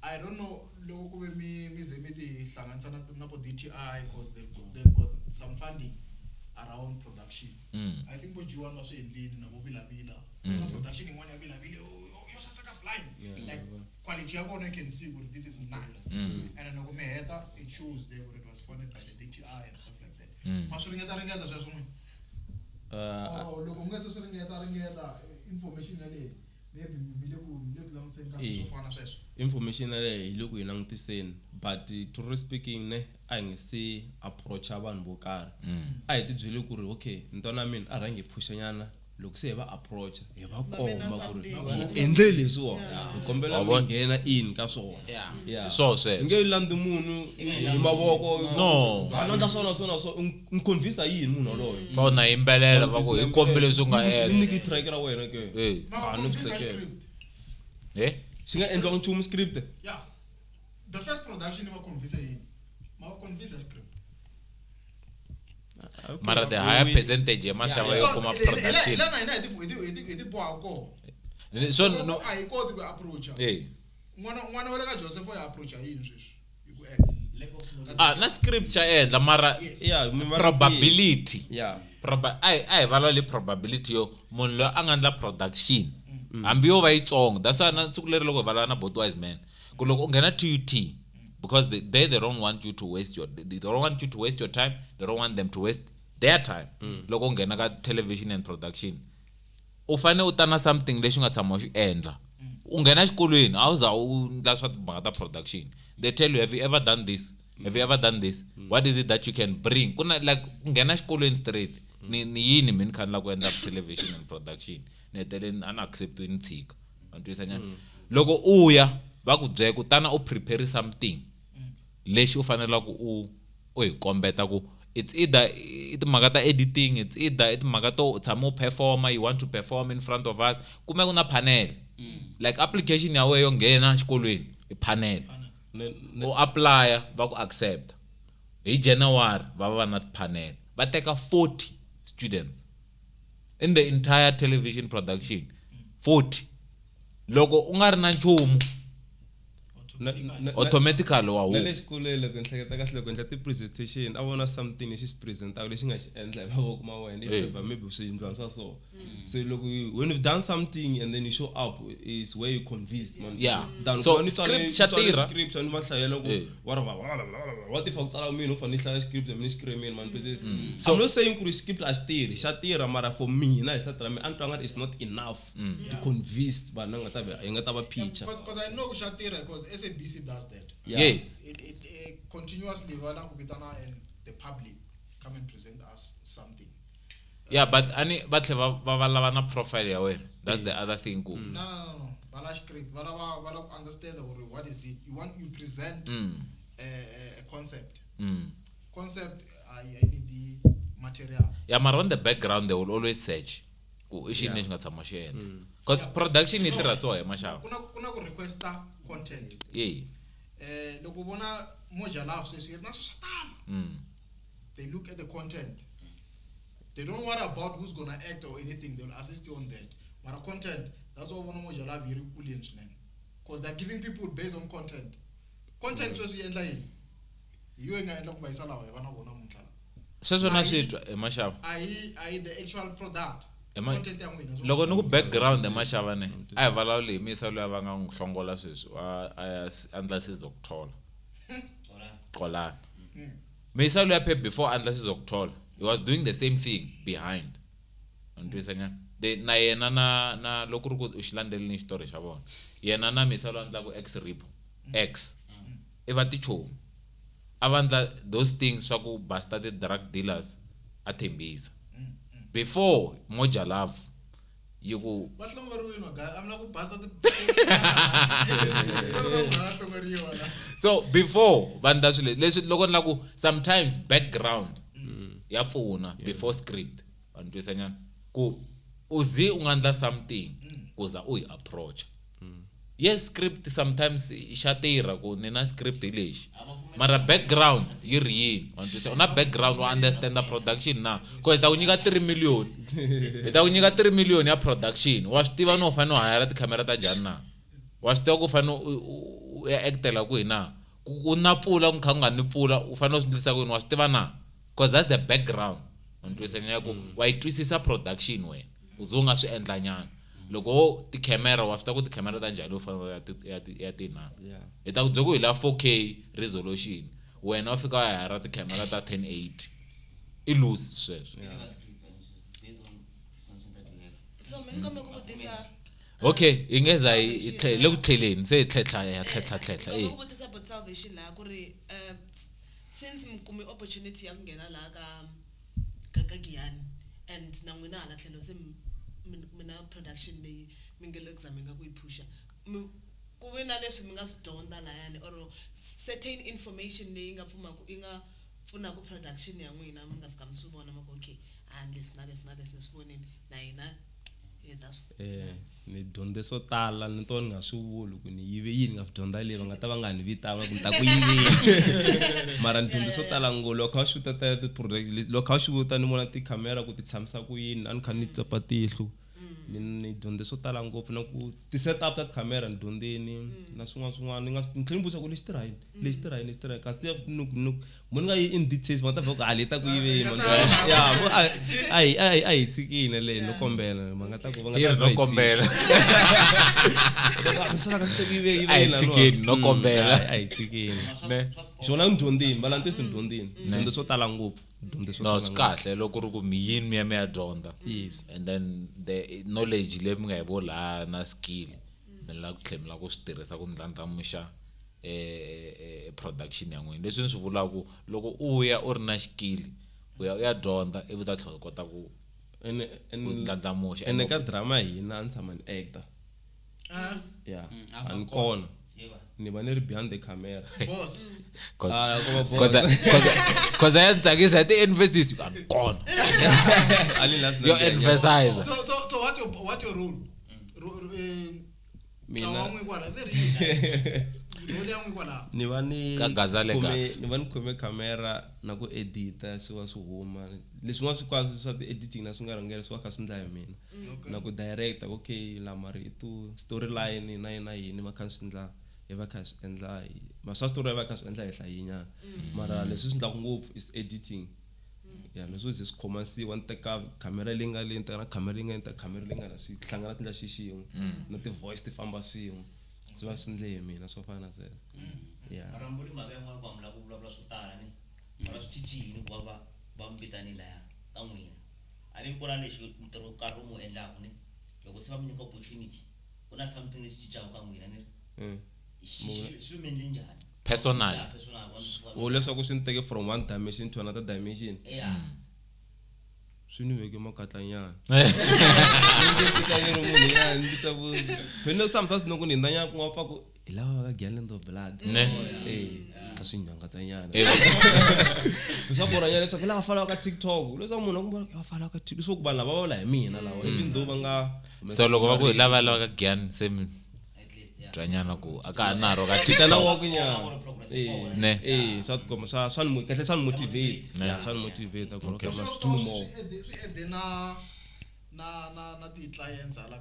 I don't know loko ku ve mi ze mi ti hlanganisa na po DTI because they've got some funding around production I think bo Giyani va swi endlini na vo Vilavila production yin'wana ya Vilavila yo saseka blind like quality ya kona you can see what this is nice and then loko mi heta it shows there where it was funded by the DTI and stuff like that ma swi ringeta sweswo n'wina loko nga se swi ringeta information ya leyi maybe mi le ku langutiseni ka swo fana sweswo information ya leyi hi loko hi langutiseni but truly speaking ne a hi nge se approach vanhu vo karhi a hi ti byele ku ri okay ntwana mina a rhangi phusha nyana loko se hi va approach hi va komba ku ri endle leswi hi kombela ku nghena in ka swona so sweswo nge landi munhu hi mavoko no alonda swona so convince yini munhu oloyo fona yimbelela va ku hi kombele leswi nga endla niki track ra wena ke a no fitseke swi nga endliwa nchumu script yeah the first production va convince yini ma convince script mara the higher percentage ya maxava yo kuma production lana ina hi ti boha ko so no I koti ku approach n'wana wa le ka Joseph ya approach yini sweswi hi ku act na script cha endla mara probability ai valwa le probability yo munhu lo a nga ndla production hambi yo va yitsongo that's why na tsiku leri loko hi valana both wise man ku loko u nghena TUT because they don't want you to waste your time, they don't want them to waste their time loko nghena ka television and production u fane u tana something lexi nga tshama xi endla u nghena xikolweni a wu za u ndla swa timhaka ta production they tell you have you ever done this what is it that you can bring kuna like u nghena xikolweni straight ni yini mini kha ni la ku endla television and production ni teleni ana accept ni tshika antwisa nyana loko u ya va ku byela ku tana u prepare something lexi u fanela ku u hi kombeta ku it's either timhaka ta editing, it's either timhaka to tshama u performer, you want to perform in front of us kumbe ku na panel like application ya wehe yo nghena xikolweni i panel u apply va ku accept hi January va na panel va teka 40 students in the entire television production 40 loko u nga ri na nchumu automatically wa hu le xikolweni ku nhleketa kahle loko endla ti presentation a vona something lexi xi presentaka lexi nga xi endla hi mavoko ma wena maybe swi endliwa swa so so loko when you've done something and then you show up is where you convinced man so script chatira script and mahlayela ku what if utsala mina u fanele hlaya script mina scream man so I'm not saying ku script astiri chatira mara for me na isatira me antwanga is not enough to convince bana nga ta ba picture because I know chatira because SABC does that. Yes. It continuously and the public come and present us something. But ani batle va lava na profile ya wena. That's the other thing. No. Bala script. Bala understand what is it. You present concept. Mm. Concept, I need the material. Yeah, but on the background they will always search. Because production is there so mashallah. Kuna ku requesta content. Yeah. Loko bona moja love so na satana. They look at the content. They don't worry about who's gonna act or anything. They'll assist you on that. But content, that's what one moja love very cool because they're giving people based on content. Content so you line. You ain't gonna buy salawa yabana bona mutla. So na shit mashallah. I the actual product. Content ya mwina. Loko no background mashallah ne. Ay valawuli misalo yabanga ngihlongola seshu. Andla sizokuthola. Qola. Misalo yaphe before andla sizokuthola. He was doing the same thing behind. Andwisanya. De na yena na lokuruku ushilandele ni story shabona. Yena na misalo andla ku X repo. X. Evati cho. Avandla those things swaku bastard drug dealers athembisa. Before moja love you go so before vandasule let's look like sometimes background yapfuna before script andwisanya ku uzi unganda something kuza uyi approach yes script sometimes ishatira ku nina script leshi mara background yiri andwisanya una background u understand the production na because ta unyika 3 million ta unyika 3 million ya production wa switiva no fano hire ti camera ta jana wa switiva ku fano ya actela ku hina ku na pfula ku khanga ni pfula u fano swindlisa ku hina wa switiva na because that's the background andwisanya ku wa itwisisa production we uzunga swi endla nyana loko ti camera wa switiva ku ti camera ta njalo fano ya ti na eta ku dzoko ila 4K resolution wena u fika ya hira ti camera ta 1080 I lose sweswo so mina ngome kubutisa okay ingeza ihle lokutheleni seyithletla yahletla kubutisa about salvation la kuri since mkumi opportunity yakungena la ka Giyani and nangwina la tlhelo se mina production leyi mingelo examine kuyiphusha kube na leswi mi nga swi dyondza la yani or certain information leyi nga pfuma ku inga pfuna ku production ya n'wina mi nga fika mi swi vona ma ku okay leswi niswonini na hina that's ni dyondze swo tala ni to ni nga swi vuli ku ni yive yini nga dyondza leyi va nga ta va nga ni vitanga ku ni ta ku yiveni mara ni dyondze swo tala ngolo kha swi ta ti project loko kha swi vuta ni vona ti camera ku ti tshamisa ku yini a ni kha ni tsapa tihlo ni dyondze swo tala ngopfu na ku ti setup ta camera ni dyondzeni na swin'wana ni nga ni busa ku lexi tirhayini kasi ya nuk munhu nga yi in details ma ta va ku halita ku yiveni ya ai tsikini le no kombela ma nga ta ku va nga ta no kombela misala ka site yiveni ai tsikini no kombela ai tsikini ne xona ni dyondzini balantisi ni dyondzini dyondze swo tala ngopfu no skahle loko ri ku miyini mi ya dyondza yes and then the knowledge leyi mi nga yi vola na skill mi la ku tlhemela ku swi tirhisa ku ndlandlamuxa production ya n'wina leswi ni swi vulaku loko u ya u ri na xikili u ya dyondza ivi ta tlhela kota ku ndlandlamuxa ene ka drama hina ni tshama ni actor ya ani kona ni va ni ri behind the camera Boss. because I tsakisa ti emphasis ani kona your emphasizer So what your role? mina ni va ni Ka Gazale gas. ni va ni khome camera na ku edita swi va swi huma leswin'wana swikwaswo swa ti-editing na swi nga rhangela swi va kha swi ndla hi mina na ku director okay la marito storyline na yini va kha swi ndla hi va kha swi endla ma swa story va kha swi endla hi hlayinyana mara leswi swi ndlaku ngopfu is editing ya leswo zi swi khomasiwa ni teka camera leyi nga le ni teka na camera leyi nga na swi hlangana tindla xixin'we na ti-voice ti famba swin'we swi va swi ndle hi mina swo fana na sweswo ya marambuli mhaka yin'wana ku hamula ku vulavula swo tala ni mara swi cincile ku va mi vitani laya ka n'wina a ni ku na lexi ntirho wo karhi u mu endlaku ni loko se va mi nyika opportunity ku na something lexi cincaka ka n'wina ni swi mi endle njhani personal leswaku swi ni teke from one dimension to another dimension swi ni veke makatlanyana phela sometimes loko ni ndanya ku ngapfa ku ilawa ka Giyani Land of blood Ne. ka swinyanga tsa nyana bisa bora nyana leswaku lava follow ka TikTok leswaku munhu akubona va follow ka TikTok so ku vanhu lava va la hi mina lawa even though va nga so loko va ku hi lava ka Giyani se mi at least yeah twanyana ku aka ha naro ka titana TikTok wa kunyana ne swa tikoma swa ni kahle swa ni motivate swa ni motivate ku Okay. okay must do more swi ende na ti-clients hala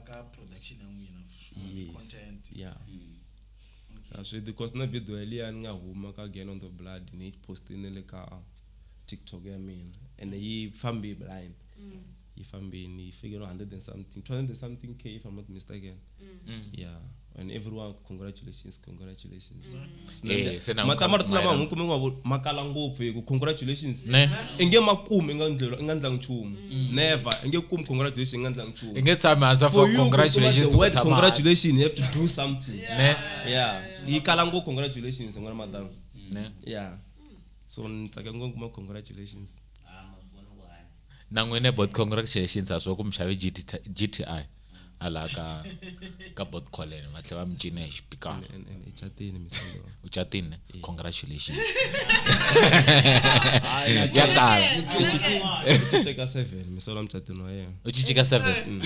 ka production ya n'wina Yes. content yeah so because na video yaliya ni nga huma ka Giyani Land of blood ni postini le ka TikTok ya mina and yi fambi blind yi fambini yi figure 100 and something 200 and something k if I'm not mistaken yeah and everyone congratulations sena matamara lava ngu kume ngwa makala ngopfu hi ku congratulations ne inge makumi nga ndla nchumu never inge kum congratulations nga ndla nchumu inge tshami hansi for congratulations the word ku tshama congratulations you have to do something ne yeah yi kala ngo congratulations ngwana madam ne yeah so ntsaka ngo kuma congratulations mavona ku hayi na n'wene bot congratulations aswo ku mixave GTI ala ka bot collene va tlhela va mi cina hi xipikara and ichatini misolo u catini congratulations ya kala cheka 7 misolo mchatini wa yena u cincika 7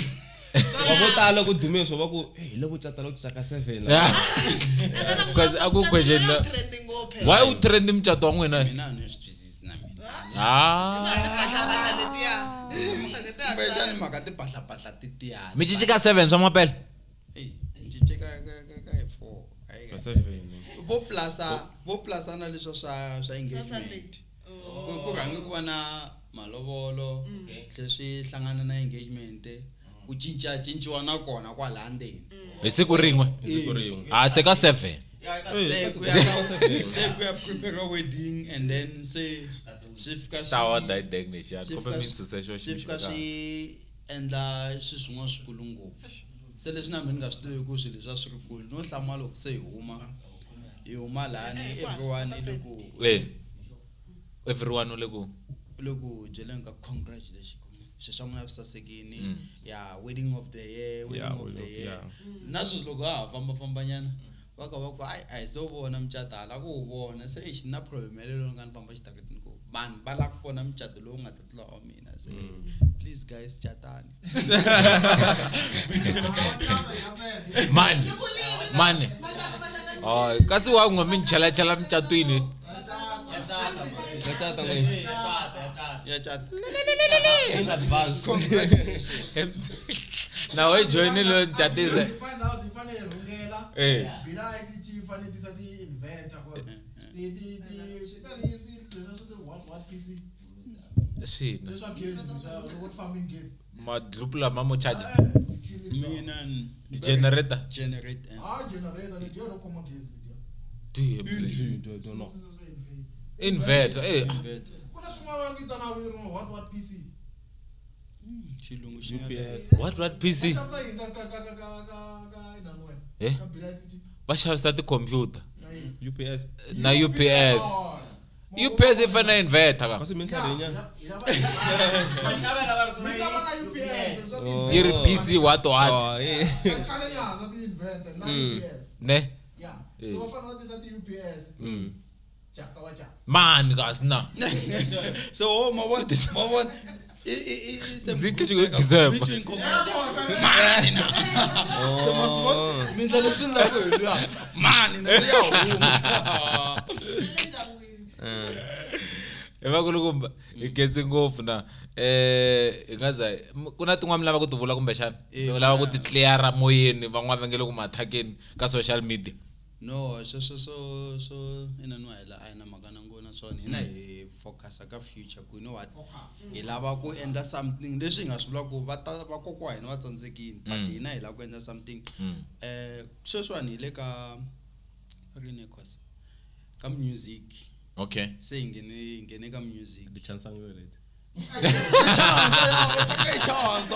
wabotala ku dume so va ku hey loko chatala ku chaka 7 because aku question trending ngophe why u trend mcato wa n'wina mina ni swi twisisi na mina kumbexani mhaka timphahlapahla ti tiyani mi cincika 7 swa mapela cince ka hi 4 hayi ka ka 7 vo plusa na leswo swa engagement ku rhangi ku va na malovolo leswi hlangana na engagement ku cinciwa na kona kwala ndzeni hi siku rin'we se ka 7 se ku ya prepare a wedding and then se swi fika tawa didek nexia swi kumbe fika- mi succession swi fika swi endla swi swin'wana swikulu ngopfu se leswi na mina ni nga swi tivi ku swilo leswi swi ri kulu no hlamala loko se hi huma lani everyone i everyone u le ku loku jeleni ka congratulations swi swa n'wina swi sasekini ya wedding of the year na sweswi loko ha fambafambanyana va ka va ku a se u vona mucato hala ku wu vona se xi na problem yaleyo nga ni famba xitaketini ku vanhu va lava ku vona mucato lowu nga ta tlula wa mina se please guys catani mani kasi wa n'we mi chalachala mucatwini chata ngwe ya cata in advance na we join lo ncatise ifane rungela bila ICT ifane tisa ti-inventor cause what PC swina leswa gezi loko ti fambi gezi madrupu lama mo charge mina generator generate generator ni ndio lokoma gezi ndio don't know inverter kuna swin'wana va vitana what PC xilungu UPS what PC xavisa yini ka inani wena Eh? ka bila ICT va xavisa ti-computer UPS na UPS UPS i fana inverter ka kasi mintlhari nyana xavela va ri ku na UPS yi ri PC what kale nyanga ti-inventor na UPS ne yeah so va fana va tisa ti-UPS chafta wa cha mani kasi na so mavona Zikhe ku December. mani na so masivona mindla leswi ndlaku hi luya mani na se ya huma eva ku lukumba i getsi ngopfu na hi nga za ku na tin'wana mi lava ku ti vula kumbe xana mi lava ku ti cleara moyeni van'wana va nge le ku mathakeni ka social media no so ina no hela a ina mhaka na ngona swona hina hi focus ka future ku you know what hi lava ku endla something leswi hi nga swi vula ku va kokwa hina va tsandzekini but hina hi lava ku endla something sweswiwani hi le ka rini kwasi ka music okay se hi nghene ka music chance ngweleti chance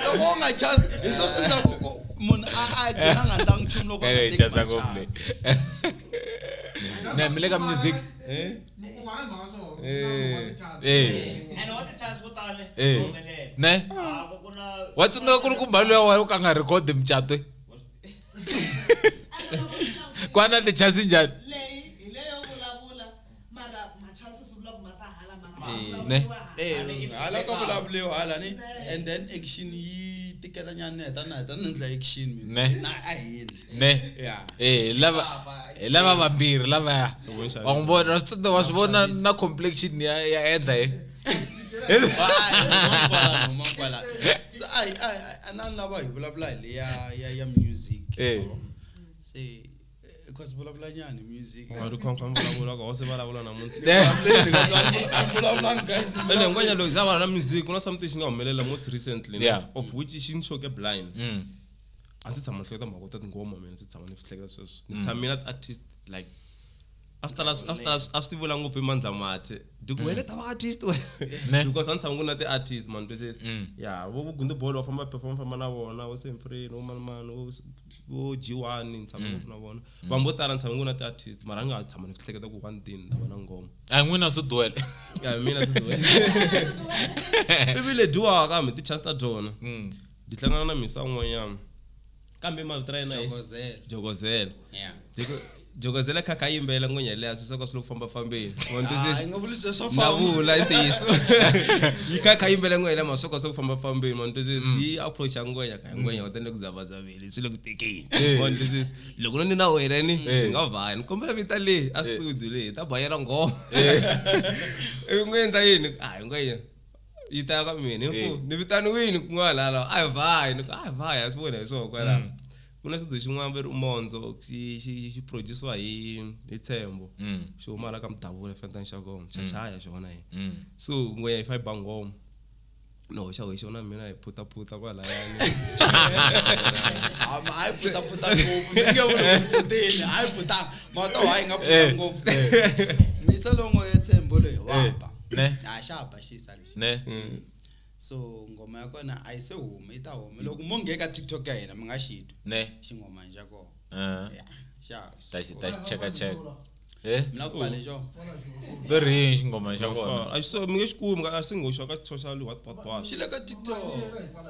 loko u nga chance hi swo swi endla ku munhu a gina nga ndanga nchumu loko a nga teki chance ngopfu chance na mi le ka music mukungwana mhaka swona and what the chance what are ne wa tsundzuka ku lukumba luya wa ka nga record mucato kwana ti chasi njani leyi hi leyo vulavula mara ma-chances vula ku ma ta hala mara Ne. hala ka vulavuliwa hala ni and then action yi tikela nyana na heta ni endla action mina Ne. na a hindli ne yeah lava vambirhi lavaya Swi-vona. wa n'wi vona wa swi vona na complexion ya endla mankwala so anani lava hi vulavula hi le ya music se because vulavula nyana music Wari vulavula ka wase vulavula namuntlha. vulavula guys Ene ngwenya lo zava na music kuna something xi nga humelela most recently Yeah. of which xi ni choke blind. A ndzi tshama hleketa mhaka ta tingoma mina ndzi tshama ni hleketa sweswo. Ni tshamile at artist like after vula ngopfu Mandlamati wena ta va artist Ne. because a ni tshama ku na ti artist man twisisa yeah vo Gundi Bolo wa famba famba na vona wo Semfree no man wo Giyani ni tshama ku na vona vanhu vo tala ni tshama ku na ti artist mara nga tshama ni hleketa ku one thing na vona ngoma a n'wina swi duwele yeah mina swi bibile duwa ka mi ti chasta dona di tlangana na misa n'wanyana kambe mavito ra yena Jogozela yeah Jogozela kha yimbela ngonyelea swi soko swi ku famba fambeni ai nga vuli swa na famba vula ntiyiso yi kha yimbela ngonyelea masoko swi ku famba fambeni man twisisa yi approach ngonya ka ngonya utende ku zavazaveli swi le ku tekeni man twisisa loko ni na wena ni swi nga vaya ni kombela vita le a studio le ta bayela ngoma ngwenda yini ai ngonya yita ka mina mfu ni vitani wini kun'wana la ai vaya sibona hiso kwala kuna sido xin'wana veri umondzo xi produce hi Thembo xi huma la ka Mdavula fentani xa goma chachaya xona hi so ngoya hi fiber ngoma no xa we xona mina hi puta kwala yani ai puta ngopfu nge vuli puteni ai puta mata wa nga puta ngopfu misa longo ya Thembo loyi wapa ne a xaba xisa lexi ne so ngoma ya kona a yi se huma ita huma loko mo ngeka TikTok ya hina mi nga xitwa ne xingoma xa kona xa ta xi cheka mina ku pfale xo ri xingoma xa kona a xi mi nge xi kumi a swi ngoxiwa ka social what xi le ka TikTok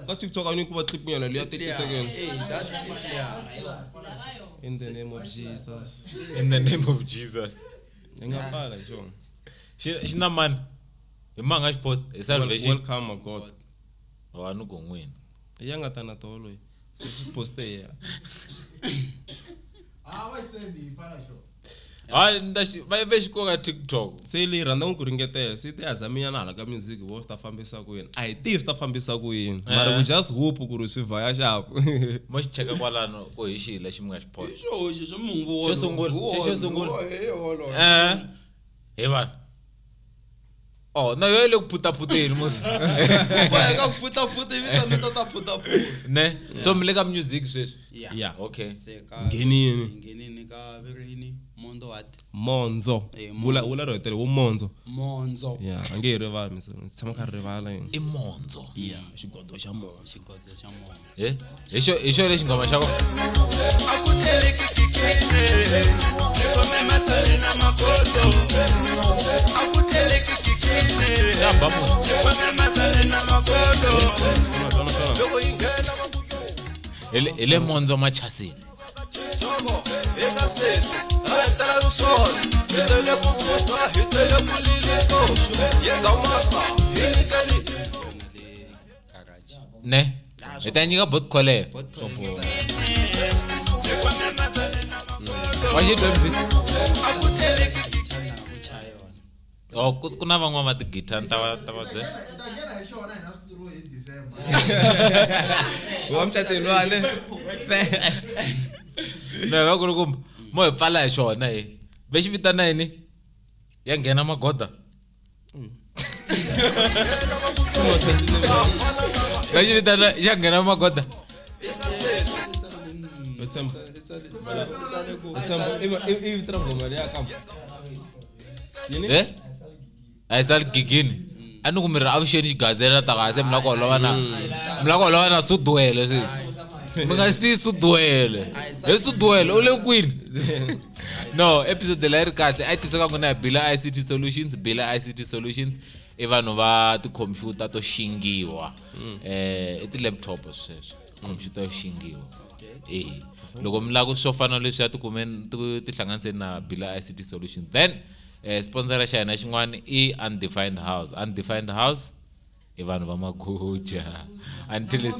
ka TikTok a ni ku va clip nyana leya 30 seconds that clip yeah in the name of Jesus in the name of Jesus yi nga pfala hi xona xi na mani hi manga xi post hi salvation welcome my God wa ni ku n'wina ya nga ta na tolo se xi poste ya wa sendi fana sho va ve xi koka TikTok se le rhandza ku ringetela se ti azamiya na hala ka music vo swi ta fambisa ku yini a hi tivi swi ta fambisa ku yini mara we just hope ku ri swi vaya xapu mo xi cheka kwalano ku hi xihi lexi mi nga xi post xo mungu Xo sungula. hi vanhu na yo le ku putaputeni musi boheka ku putaputa vita mi ta putaputa ne so mi le ka music sweswi yeah okay se ka ngenini ka verini mondo what mondzo vula ro hetele wo mondzo monzo yeah ange hi rivali mi tshama ka rivala yini i mondzo yeah xigodo xa mondzo xigodze xa monzo hi xo lexi ngoma xa kona hi le mondzo machasini ne hi ta nyika bot kholeyo wa xi dyondzisi ku na van'wana va tigita ta va byela ngena hi xona hina swi turiwe hi December wa mchateni wale no va ku ri kumbe mo hi pfala hi xona ve xi vitana yini ya nghena magoda ve xi vitana ya nghena magoda i vitra ngoma leya kambe a hi sali gigini a ni ku mi ri avuxeni xigazela ta kahle mi la ku holova na sudwele sweswi mi nga si sudwele hi sudwele u le kwini no episode leyi ri kahle a yi tiseka ku na hi bila ICT Solutions i vanhu va tikhompyuta to xingiwa i ti-laptop sweswo computer yo xingiwa loko mi lava ku swo fana leswi ya ti hlanganise na Bila ICT Solutions then sponsor xa hina xin'wana i undefined house i vanhu va magoja until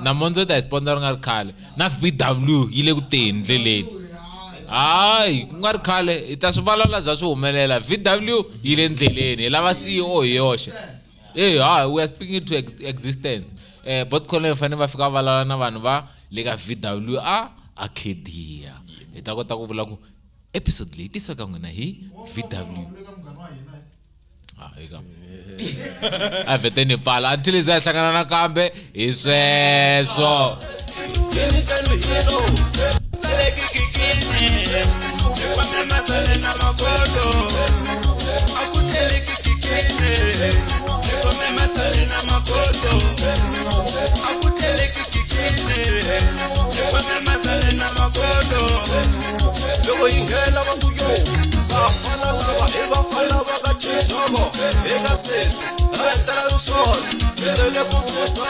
namondzo ta sponsor nga ri khale na VW yi le ku teni ndleleni hayi ku nga ri khale i ta swi valala za swi humelela VW yi le ndleleni lava CEO hi yoxe we are speaking to existence but khona fanele va fika valala na vanhu va le ka VW Arcadia hi ta kota ku vula ku episode leyi tisaka n'wina hi VW eka a veteni pala until iza hlangana na kambe hi sweswo Eka sesi, retela lo sol, le le bubusa,